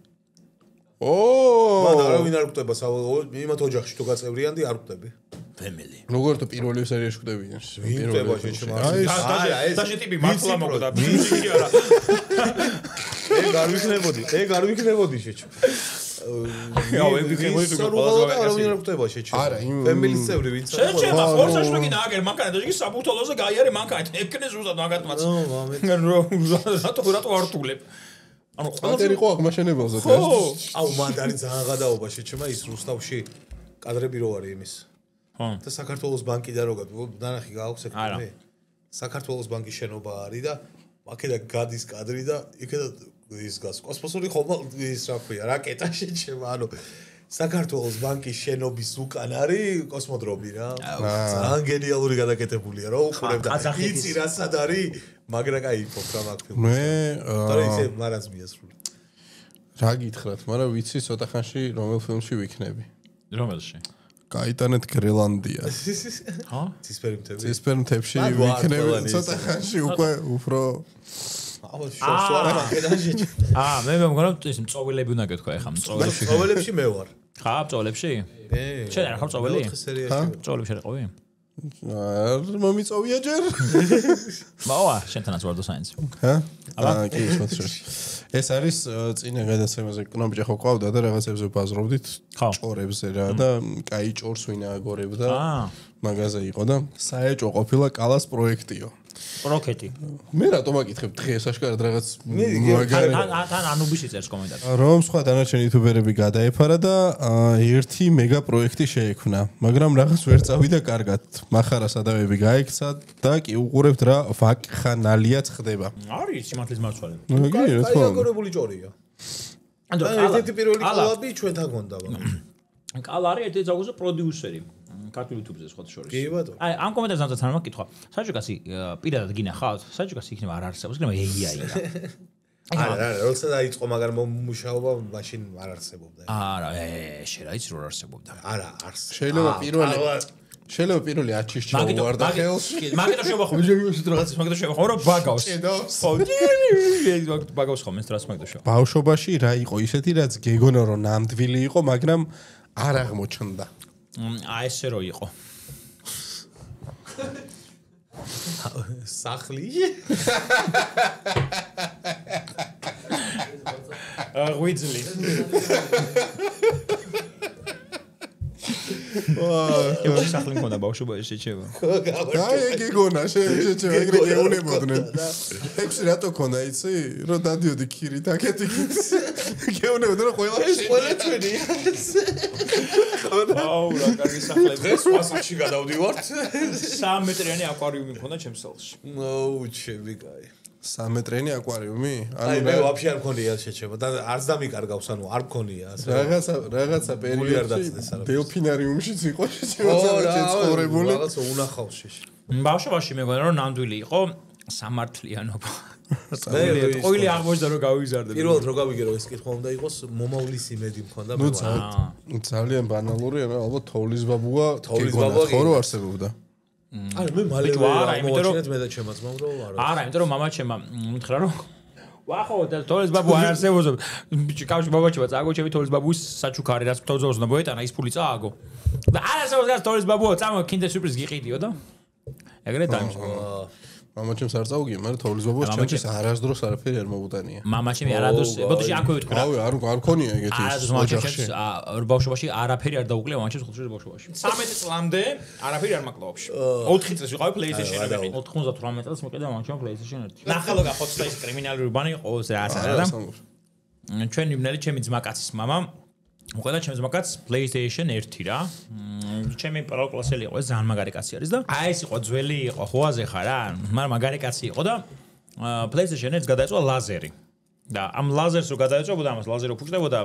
მან არავინ არ გვხვდება იმათ ოჯახში თუ გაწევრიანდი არ გვხვდები. Family. როგორ თუ პირველი სერიაში ხვდებიან? ვინ ხდება შეჩემ არა. და ტიპი მართლა მოგდა. ვიცი არა. ეგ არ ვიქნებოდი შეჩემ. აუ, ეგ ვიქნებოდი თუ ყველაზე არავინ არ გვხვდება შეჩემ. არა, იმ ფემილის წევრი ვინც არის. შეჩემა ხორსაშტოკი ნაგერ მანქანა და იგი საბუთოლოზე გაიარე მანქანა. ეკნე ზუსტად მაგათმაც. რატო არტულებ? ანუ ყველაფერი იყო აღმაშენებელზე. აუ მან არის ძალიან გადაობა შეჩემა ის რუსთავში კადრები რო არის იმის. და საქართველოს ბანკიდან როგად დანახი გააქვს ეკნე. საქართველოს ბანკის შენობა არის და აქედან გადის კადრი და იქედან ის გას კოსმოსური ხომა ის რა ქვია რაკეტა შეჩემა ანუ საქართველოს ბანკის შენობის უკან არის კოსმოდრომი რა ძალიან გენიალური გადაკეთებულია რა უყურებ და იცი რა სად არის მაგრა კაი იყო რა მაგ ფილმში მე და ისე მარაზმია სრული რა გითხრათ მაგრამ ვიცი ცოტა ხანში რომელ ფილმში ვიქნები რომელში გაიტანეთ გრელანდია ჰა ცისფერი მთები ცისფერ მთებში ვიქნები ცოტა ხანში უკვე უფრო მე მგონია ის მწოველები უნდა გეთქვა ეხლა მწოველებში მე ვარ ხა მწოველებში შენ არ ხარ მწოველი მწოველებში არ ყავი არ მომიწოვია ჯერ მავა შენთანაც ვარ დოსაინს ჰა კი ეს არის წინა გადაცემაზე კნობიჭა ხო ყავდა და რაღაცებზე ვბაზრობდით ჭორებზე რა და კაი ჭორს ვინ ააგორებდა მაგაზე იყო და საეჭო ყოფილა კალას პროექტიო პროექტი მე რატომ აკითხებ დღეს აშკარად რაღაც თან ანუბიში წერს კომენტარში რომ სხვა დანარჩენი იუთუბერები გადაეფარა და ერთი მეგა პროექტი შეექმნა მაგრამ რაღაც ვერ წავიდა კარგად מחარა სადავები გაიქცა და კი უყურებთ რა ვაკხანალიაც ხდება არის სიმართლის მარცვალე კაი აგორებული ჭორია ერთ-ერთი პირველი კოლაბი ჩვენთან გონდა კალა არის ერთ-ერთი ზოგადად პროდიუსერი ქართულ YouTube-ზე სხვა შორის. კი ბატონო. აი, ამ კომენტარზე ამასაც არ მაკითხვა. საჭიკასი პირადად გინახავთ? საჭიკასი იქნება არ არსებობს, იქნება AI-ია. არა, როცა დაიწყო, მაგრამ მუშაობა მაშინ არ არსებობდა. არა, შენ რა იცი რომ არსებობდა. არა, არსებობდა. შეიძლება პირველი აჩის ჩაუვარდა ხელში. მაგიტო შევახო. რაღაც მაგიტო შევახო, რომ ბაგავს. ხო. ბაგავს ხომ ეს რას მაგიტო შევახო. ბავშვობაში რა იყო ისეთი რაც გეგონა რომ ნამდვილი იყო, მაგრამ არ აღმოჩნდა. ესე რო იყო. სახლი? ღვიძლი. ვაი, სახლი მქონდა ბავშვობაში შეჩება. აი ეგეგონა შეჩება, ეგრე გეუნებოდნენ. ექვსი რატო ქონდა იცი? რომ დადიოდი ქირით აკეთიკით. გეუნებოდნენ რომ ყველა ჩვენია. აუ რა კარგი სახლები. დღეს ვასახში გადავდივართ. 3 მეტრიანი აკვარიუმი მქონდა ჩემს სახლში. აუ ჩემი კაი. 3 მეტრიანი აკვარიუმი? აი მე ვაფშე არ მქონია შეჩება და არც დამიკარგავს, ანუ არ მქონია ასე. რაღაცა პერიოდში დელფინარიუმშიც იყო შეჩება ცხოვრებული. რაღაცა უნახავში. ბავშვობაში მეგონა რომ ნამდვილი იყო სამართლიანობა. ყოველი აღმოჩნდა რომ გავიზარდე. პირველად რო გავიგე რომ ეს კითხვა უნდა იყოს, მომავლის იმედი მქონდა მე. ძალიან ბანალური, ალბათ თოვლის ბაბუა ხო რო არსებობდა. არა მე მალე ამოვაჩინეთ მე და ჩემაც მომრო არა იმიტომ რომ მამა ჩემმა მითხრა რომ ვახო და თოლის ბაბუ არ არსებობს ბიჭი კავშირი ბაბაჩება წაგოჩები თოლის ბაბუის საჩუქარი რაც თოძოს უნდა მოეტანა ის ფული წააგო და არ არსებობს გას თოლის ბაბუო წამო კინდერ სურპრიზ გიყიდიო და ეგრე დაიმსახურა მამა ჩემს არ წაუგია მაგრამ თოლის ბაბუას ჩემს არასდროს არაფერი არ მოუტანია მამა ჩემი არადოს ბოდიში აქვე ვიტყვი რავი არ მქონია ეგეთი ოჯახში ბავშვობაში არაფერი არ დაუკლია მამა ჩემს ხუთშორის ბავშვობაში 13 წლამდე არაფერი არ მაკლდა ვაფშე 4 წელს ვიყავი PlayStation-ში 98 წელს მიყიდა მამა ჩემ PlayStation 1 ნახალო გახოცდა ის კრიმინალური ბანი ყოველს რა ასე და ჩვენი ბნელი ჩემი ძმაკაცის მამა მოყდა ჩემს ძმაკაც PlayStation 1 რა. ჩემი პროკლასელი იყო, ძალიან მაგარი კაცი არის და აი ეს იყო ძველი იყო, ხოაზე ხარ რა. მაგრამ მაგარი კაცი იყო და PlayStation 1-ს გადაეწვა ლაზერი. და ამ ლაზერს რო გადაეწვებოდა, ამას ლაზერი უფუჭდებოდა.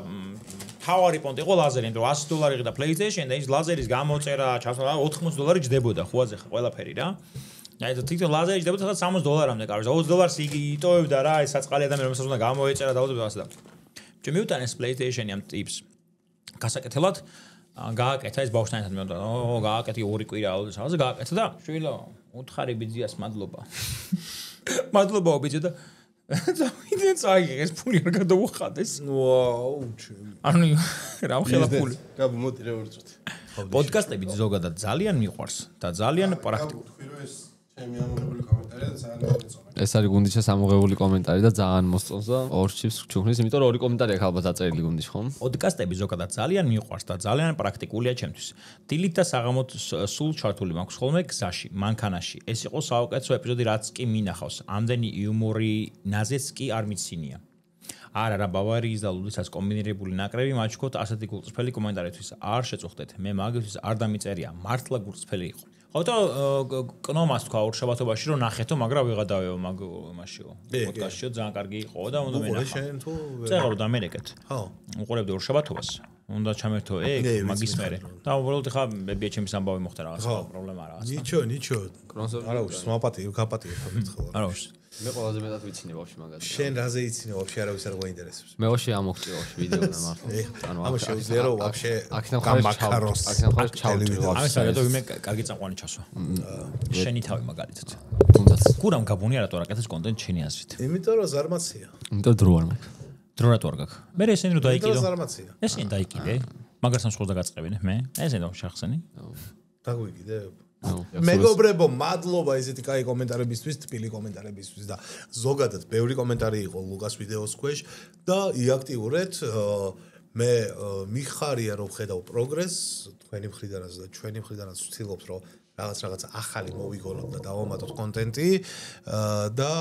თავარი პონტი იყო ლაზერი, იმიტომ რომ $100 ყიდა PlayStation და ის ლაზერის გამოწერა, ჩასვლა $80 ჯდებოდა ხოაზე ხარ ყველაფერი რა. აი და თვითონ ლაზერი ჯდებოდა $60-მდე კარგი. $20 იგი იტოვებდა რა, ეს საწყალი ადამიანი რომელსაც უნდა გამოეწერა დაუძებდა ასე და. ჩემი უტანეს PlayStation-ი ამ ტიპს გასაკეთებლად გააკეთა ეს ბავშვთან ერთად მე ვთქვა, გააკეთე 2 კვირა აუზის, გააკეთა და შვილო, უთხარი ბიძიას მადლობა. მადლობა ბიძი და ძალიან წაიღეს ფული არ გადაუხადეს. ვაუ, ანუ რა მხელა ფული. გაბო მოდი რა ვერწოთ. პოდკასტები ზოგადად ძალიან მიყვარს და ძალიან პრაქტიკული. თქვი რომ ეს ჩემი ამოღებული კომენტარია და ძალიან მომეწონა. ეს არის გუნდიშას ამოღებული კომენტარი და ძალიან მოსწონს და ორჩიფს ჩუქნის, იმიტომ რომ ორი კომენტარი აქვს ალბათ დაწერილი გუნდიში, ხომ? პოდკასტები ზოგადად ძალიან მიყვარს და ძალიან პრაქტიკულია ჩემთვის. დილით და საღამოთ სულ ჩართული მაქვს ხოლმე გზაში, მანქანაში. ეს იყო საუკეთესო ეპიზოდი, რაც კი მინახავს. ამდენი იუმორი ნაზეც კი არ მიცინია. არა რა ბავარიის და ლუდისას კომბინირებული ნაკრები მაჩქოთ ასეთი გულწრფელი კომენტარისთვის არ შეწუხდეთ. მე მაგისთვის არ დამიწერია, მართლა გულწრფელი იყო. ხოთო კნომას თქვა ორშაბათობაში რომ ნახეთო, მაგრამ ვიღადავეო მაგ მასშიო. პოდკასტშიო ძალიან კარგი იყო და უნდა მენახა. შენ თუ წერო და ამერიკეთ. ხო. უყურებდი ორშაბათობას. უნდა ჩამერთო მაგის მერე. და უბრალოდ ხა ბებია ჩემის ამბავი მოხდა რაღაც პრობლემა რაღაც. ნიჩო. არა უშ, მაპატიო, გაპატიო ერთხელ. არა უშ. მე ყველაზე მეტად ვიცინე ბავშვი მაგაზე. შენ რაზე იცინე ვაფშე არავის არ გვაინტერესებს. მე ვაფშე ამოხტი ბავშვი ვიდეოზე მართლა. ამ შეუძლია რომ ვაფშე აქედან გამაკაროს. აქედან ხარ ჩავტვი. ამის არა თუ მე კარგი წამყვანი ჩასვა. შენი თავი მაგალითად. თუნდაც გურამ გაბუნია რატო რაკეთებს კონტენტ შენი აზრით. იმიტომ რომ ზარმაცია. იმიტომ დრო არ მაქვს. დრო რატო არ გაქვს? მე ესენი რო დაიკიდო. ზარმაცია. ესენი დაიკიდე. მაგას ამს ხოდა გაწყებინე მე. ესენი რომ შეხსენი. დაგვიგიდებ. მეგობრებო, მადლობა ესეთი კაი კომენტარებისთვის, თბილი კომენტარებისთვის და ზოგადად ბევრი კომენტარი იყო ლუკას ვიდეოს ქვეშ და იაქტიურეთ. მე მიხარია რომ ხედავ პროგრესს თქვენი მხრიდანაც და ჩვენი მხრიდანაც ვცდილობთ რომ რაღაც ახალი მოვიგონოთ და დავამატოთ კონტენტი და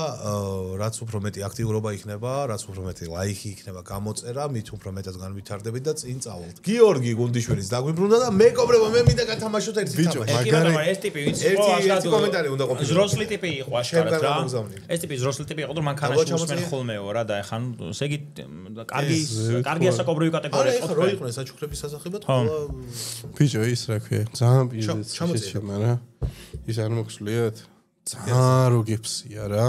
რაც უფრო მეტი აქტიურობა იქნება, რაც უფრო მეტი ლაიქი იქნება, გამოწერა, მით უფრო მეტად განვითარდებით და წინ წავალთ. გიორგი გუნდიშვილის დაგვიბრუნდა და მეგობრებო, მე მინდა გათამაშოთ ერთი თამაში. მაგრამ ეს ტიპი ვიცი ხო ერთი კომენტარი უნდა ყოფილიყო. ზროსლი ტიპი იყო აშკარად რა. ეს ტიპი ზროსლი ტიპი იყო, რომ მანქანაში უსმენ ხოლმეო რა და ეხან ესე იგი კარგი ასაკობრივი კატეგორია იყო. არა, რო იყვნენ საჩუქრების სასახებად, ყველა ბიჭო ის რა ქვია, ძალიან პიზდეც შეჩემ რა. ის არ მოხსლიათ? ძალიან რო გიფსია რა.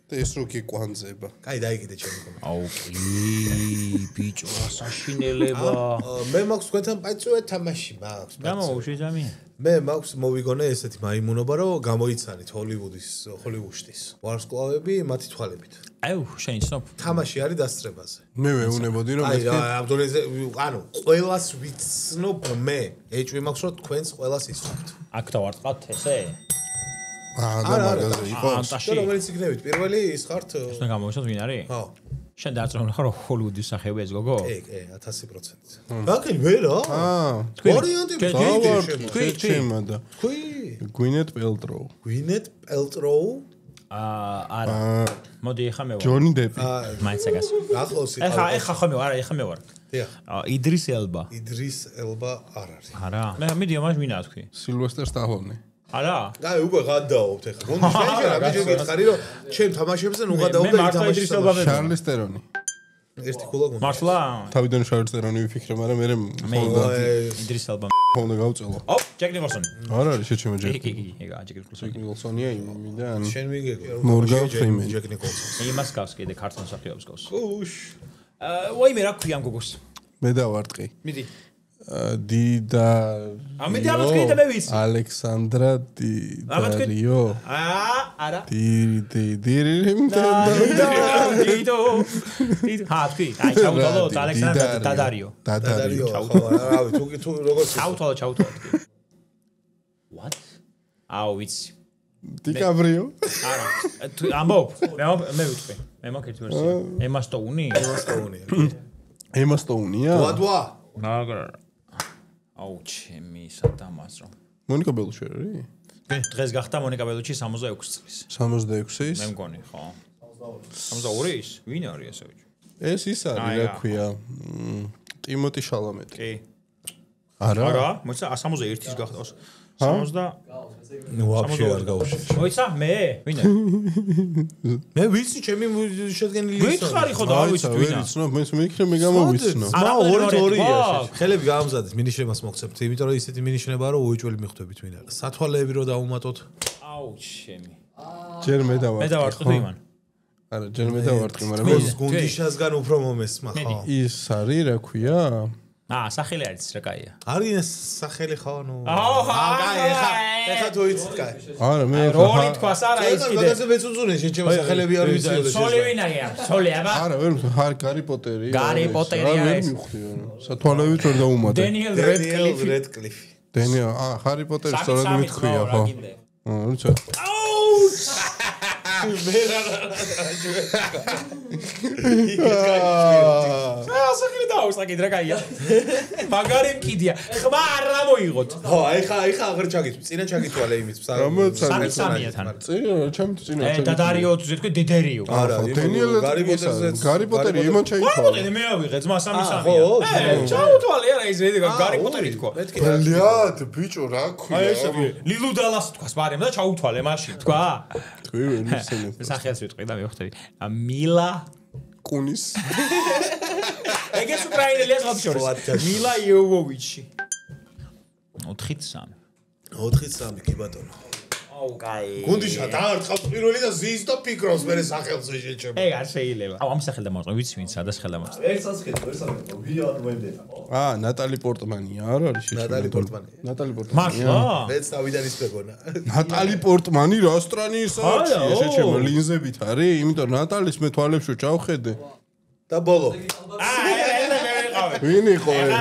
და ეს რო გიკვანძება. კაი დაიგიდე ჩემი კომენტარი. აუ კი, ბიჭო, საშინელება. მე მაქვს თქვენთან პაიწუე თამაში მაქვს. გამოუშვი ძამი. მე მაქვს მოვიგონე ესეთი მაიმუნობა, რომ გამოიცანით ჰოლივუდის ვარსკვლავები მათი თვალებით. აუ, შენი ცნობ. თამაში არის დასწრებაზე. მე ვეუნებოდი რომ აი, ამ დონეზე, ანუ ყველას ვიცნობ მე. ეჭვი მაქვს რომ თქვენს ყველას იცნობთ. აქ დავარტყათ ესე? და მაგაზე იყო. და რომელიც იქნებით პირველი ის ხართ? ეს გამოვიშვათ ვინ არის? ხო. შენ დააწრონა ხარ ჰოლივუდის სახეები ეს გოგო? კი, 1000%. ბაკელი მე რა? ვარიანტი თქვი ჩემა და თქვი გვინეთ პელტროუ. გვინეთ პელტროუ? არა. მოდი ეხა მე ვარ. ჯონი დეპი. მაინც ეგას. ახლოს იყო. ეხა ხომ ვარ, ეხა მე ვარ. დიახ. იდრის ელბა. იდრის ელბა არ არის. არა. მე მიდი ამას მინდა თქვი. სილვესტერ სტალონე. არა. აი უკვე გადააობთ ეხლა. გონი შეიძლება ბიჭო გითხარი რომ ჩემ თამაშებზე ნუ გადააობ და იმ თამაშს შარლი სტერონი. ერთი ქულა გონი. მართლა? თავიდან შარლი სტერონი ვიფიქრე, მაგრამ მე იდრის ელბა. ხონდა გავწელო. ოპ, ჯეკ ნიკოლსონი. არ არის შეჩემო ჯეკ. კი, ეგა ჯეკ ნიკოლსონი. ჯეკ ნიკოლსონია იმიდან. შენ ვიგეგე რომ მორგან ფრიმენი. ჯეკ ნიკოლსონი. იმას გავს კიდე ქართულ მსახიობს გავს. უშ. ვაიმე რა ქვია ამ გოგოს? მე დავარტყი. მიდი. დიდა ამიტომ ამას კიდე მე ვიცი. ალექსანდრა დიდარიო. არა. დიდო. ჰა, თქვი. აი, ჩაუტოლო ალექსანდრა დადარიო. დადარიო. რავი, თუ როგორ ჩაუტოლო თქვი. What? აუ, ვიცი. დიკაბრიო. არა. ამბობ. მე ვიტყვი. მე მაქვს ერთი ვერსია. ემა სტოუნი? ემა სტოუნია? ვადვა. ნაგრ. აუ, ჩემი სადამასრო. მონიკა ბელუჩერი? დღეს გახდა მონიკა ბელუჩი 66 წლის. 66-ის? მე მგონი, ხო. 62-ის? ვინ არის ესე ბიჭო? ეს ის არის, რა ქვია, ტიმოტი შალამეტი. კი. არა? არა, მოიცა 61-ის გახდა. 60 ნუ ვაფშე არ გავუშვი. მოიცა მე? ვინ არის? მე ვიცი ჩემი შედგენილი ვითხარი ხო და არ ვიცი ვინ არის? ვიცნობ, მე მეკრე მე გამოვიცნო. არა, 2-2-ია. ხელები გაამზადეთ, მინიშნებას მოგცემთ, იმიტომ რომ ისეთი მინიშნებაა რომ უეჭველი მიხვდებით ვინ არის. სათვალეები რო დავუმატოთ. აუ, ჩემი. ჯერ მე დავარტყი. მე დავარტყი იმან. არა, ჯერ მე დავარტყი, მაგრამ გუნდიშასგან უფრო მომესმა, ხო? ის არის, რა ქვია? სახელი არის რა კაია. არგინე სახელი ხო ნუ. კაი, ეხა თუ იცით კაი. არა მე როლი თქვას არა ის კიდე. მაგაზე მეწუწუნე შეჩება სახელები არ ვიციო. სოლი ვინაია? სოლი აბა. არა ვერ ჰარი პოტერი. გარი პოტერი არის. სათვალევით ვერ დაუმატე. დენიელ რედკლიფი. დენიელ ჰარი პოტერი სწორად მithქვია ხო? როცა სახელი დაუსაკით რა კაია. მაგარი მკიდია. ხმა არ მოიღოთ. ხო, ახლა აღარ ჩაგიწვი. წინა ჩაგიწვალე იმის. სამია თან. წინა დადარიო თუ თქვი დედერიო. არა, დენიელ გარი პოტერი იმან შეითვალა. პოტერი მე ავიღე ძმა სამი სამია. ჩაუთვალე არა ის რედი გარი პოტერი თქვა. ბლიად ბიჭო რა ქვია? აი ესე ლილუ დალას თქვა სპარემ და ჩაუთვალე მაშინ თქვა. თქვი ვერ მისცემ. სახელს ვიტყვი და მივხვდები. მილა კუნის. ეგეც უკრაინელიას ვაფშორს. მილა იოვოვიჩი. 4-3. 4-3 კი ბატონო. აუ კაი. გუნდიშა დაარტყავს პირველი და ზის და ფიქრობს მე სახელზე შეჭება. ეგ არ შეიძლება. აუ ამ სახელს დამოვწყო, ვიცი ვინ სადა ხელს დამოვწყო. ერთ სახელს ვიარ ვენდენა. ნატალი პორტმანია არ არის შეჭება. ნატალი პორტმანი. ნატალი პორტმანი. მართლა? მეც დავიდან ის მეგონა. ნატალი პორტმანი რა სტრანისა არის? შეჭება ლინზებით არის, იმიტომ ნატალის მე თვალებში ჩავხედე. და ბოლო. ვინ იყო ეს?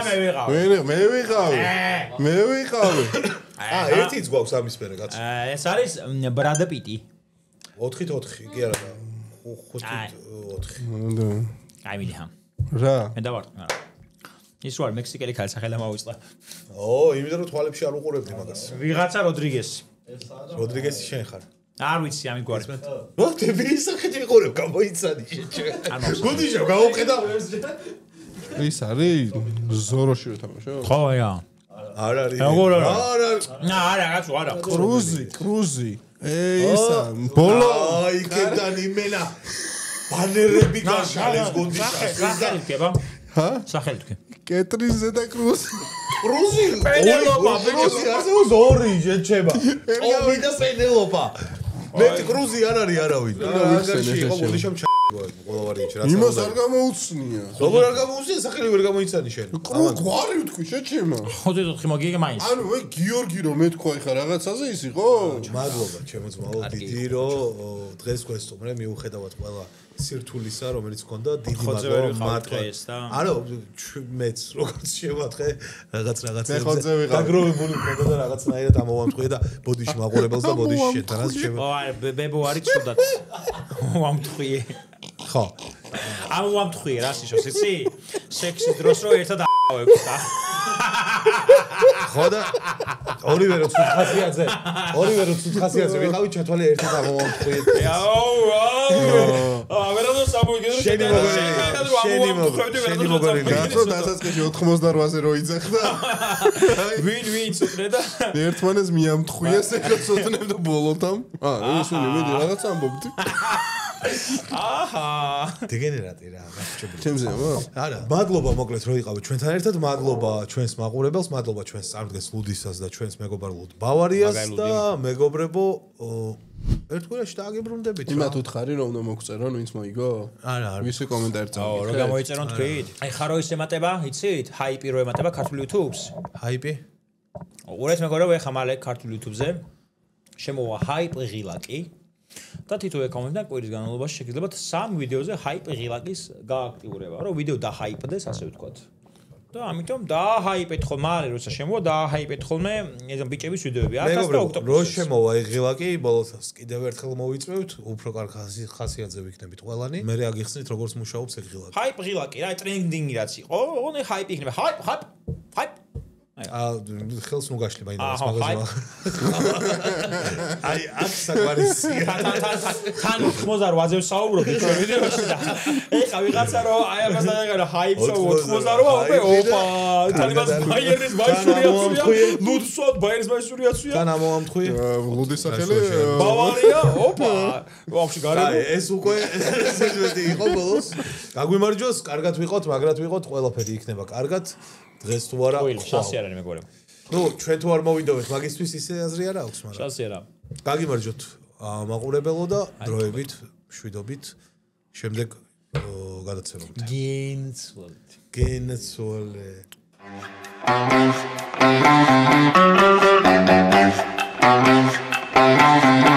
მე ვიყავი. მე ვიყავი. ერთიც გვაქვს ამის მერე კაცო. ეს არის ბრად პიტი. 4-4, კი არა. 5-4. აი მიდიხა. რა? მე დავარ. ის ვარ მექსიკელი ქალი სახელი ამოვიწყდა. იმიტომ რომ თვალებში არ უყურებდი მაგას. ვიღაცა როდრიგესი. როდრიგესი შენ ხარ. არ ვიცი ამი გვარი. მოხდები ის სახეთი ვიყურებ, გამოიცადი შეჭება. გუდიშა გავუყედა. ის არის ზოროში რო თამაშო? ხო, ია. არ არის. არა, კაცო, არა. კრუზი. ისა, ბოლო. აი, კედან იმენა. ბანერები გაშალეს გუნდიშა. სახელი თქვა? ჰა? სახელი თქვა. კეტრინზე და კრუზი. კრუზი. პენელოპა, კრუზი არსებობს ორი შეჭება. ომი და პენელოპა. მე კრუზი არ არის არავინ. აგარში იყო გუნდიშამ იმას არ გამოუცნია. როგორ არ გამოუცნია სახელი ვერ გამოიცანი შენ. გვარი ვთქვი შეჩემა. 4-4 მოგიგე მაინც. ანუ მე გიორგი რომ მეთქვა ეხა რაღაცაზე ის იყო? მადლობა ჩემო ძმაო, დიდი რომ დღეს გვესტუმრე მიუხედავად ყველა სირთულისა, რომელიც მქონდა, დიდი მადლობა მართლა. არა, მეც როგორც შევათხე რაღაცებზე. დაგროვებული მქონდა და რაღაცნაირად ამოვამტყვია და ბოდიში მაყურებელს და ბოდიში შეთანაც შევა. ბებო არის ცუდად. ვამტყვიე. ხო. ამოვამტყვიე რა სიშოს იცი? სექსის დროს რო ერთად ავებს და ხო და ორივე რო ცუდ ხასიათზე ვიყავი ჩათვალე ერთად ამოვამტყვიე. ვერანო სამოიგე შენი მოგონი გასო დასაწყისში 88-ზე რო იძახდა. ვინ ცუდნე და ერთმანეს მიამტყვია სეკრეტსოდნებ და ბოლოთამ. ისინი მედი რაღაც ამბობდი. აჰა დეგენერატი რა გაჩვენებული ჩემზე არა მადლობა მოკლედ რომ იყავით ჩვენთან ერთად მადლობა ჩვენს მაყურებელს მადლობა ჩვენს წარმდგენს ლუდისას და ჩვენს მეგობარ ლუდ ბავარიას და მეგობრებო ერთგვარაში დააგებრუნდებით იმათ უთხარი რომ უნდა მოგწერონ ვინც მოიგო არა ვისი კომენტარი წავიდეთ რა გამოიწერონ თქვით აი ხარო ის ემატება იცით ჰაიპი რო ემატება ქართულ YouTube-ს ჰაიპი უყურეთ მეგობრებო ეხა მალე ქართულ YouTube-ზე შემოვა ჰაიპ ღილაკი და თითო ეკაუნტიდან კვირის განმავლობაში შეგიძლიათ 3 ვიდეოზე ჰაიპ ღილაკის გააქტიურება, რომ ვიდეო დაჰაიპდეს, ასე ვთქვათ. და ამიტომ დაჰაიპეთ ხოლმე, მალე როცა შემოვა, დაჰაიპეთ ხოლმე ეს ბიჭების ვიდეოები 1000 და ოქტომბერში. რო შემოვა ეს ღილაკი, ბოლოსას კიდევ ერთხელ მოვიწვევთ, უფრო კარგ ხასიათზე ვიქნებით ყველანი. მე აგიხსნით როგორც მუშაობს ეს ღილაკი. ჰაიპ ღილაკი, რა ტრენდინგი რაც იყო, ოღონდ ჰაიპი იქნება. ჰაიპ ხელს ნუ გაშლება იმას მაგაზე. აი, აქ საგვარისია. თან 88-ზე ვსაუბრობ ჩვენ ვიდეოში და ეხა ვიღაცა რომ აი ამას დააგარა ჰაიპსო 88-ობა უკვე ოპა თალიბას ბაიერნის ბაიშურიაცია ლუდსოდ ბაიერნის ბაიშურიაცია თან ამოვამთხვი ლუდის სახელი ბავარია ოპა ვაფშე გარემო აი ეს უკვე სიძვეთი იყო ბოლოს გაგვიმარჯოს კარგად ვიყოთ მაგრად ვიყოთ ყველაფერი იქნება კარგად დღეს თუ არა შანსი არ არის მეგობრებო ნუ ჩვენ თუ არ მოვიდოვეთ მაგისთვის ისე აზრი არა აქვს მაგრამ შანსი არა გაგიმარჯოთ მაყურებელო და დროებით შვიდობით შემდეგ გადაცემამდე გენცვალეთ Thank you.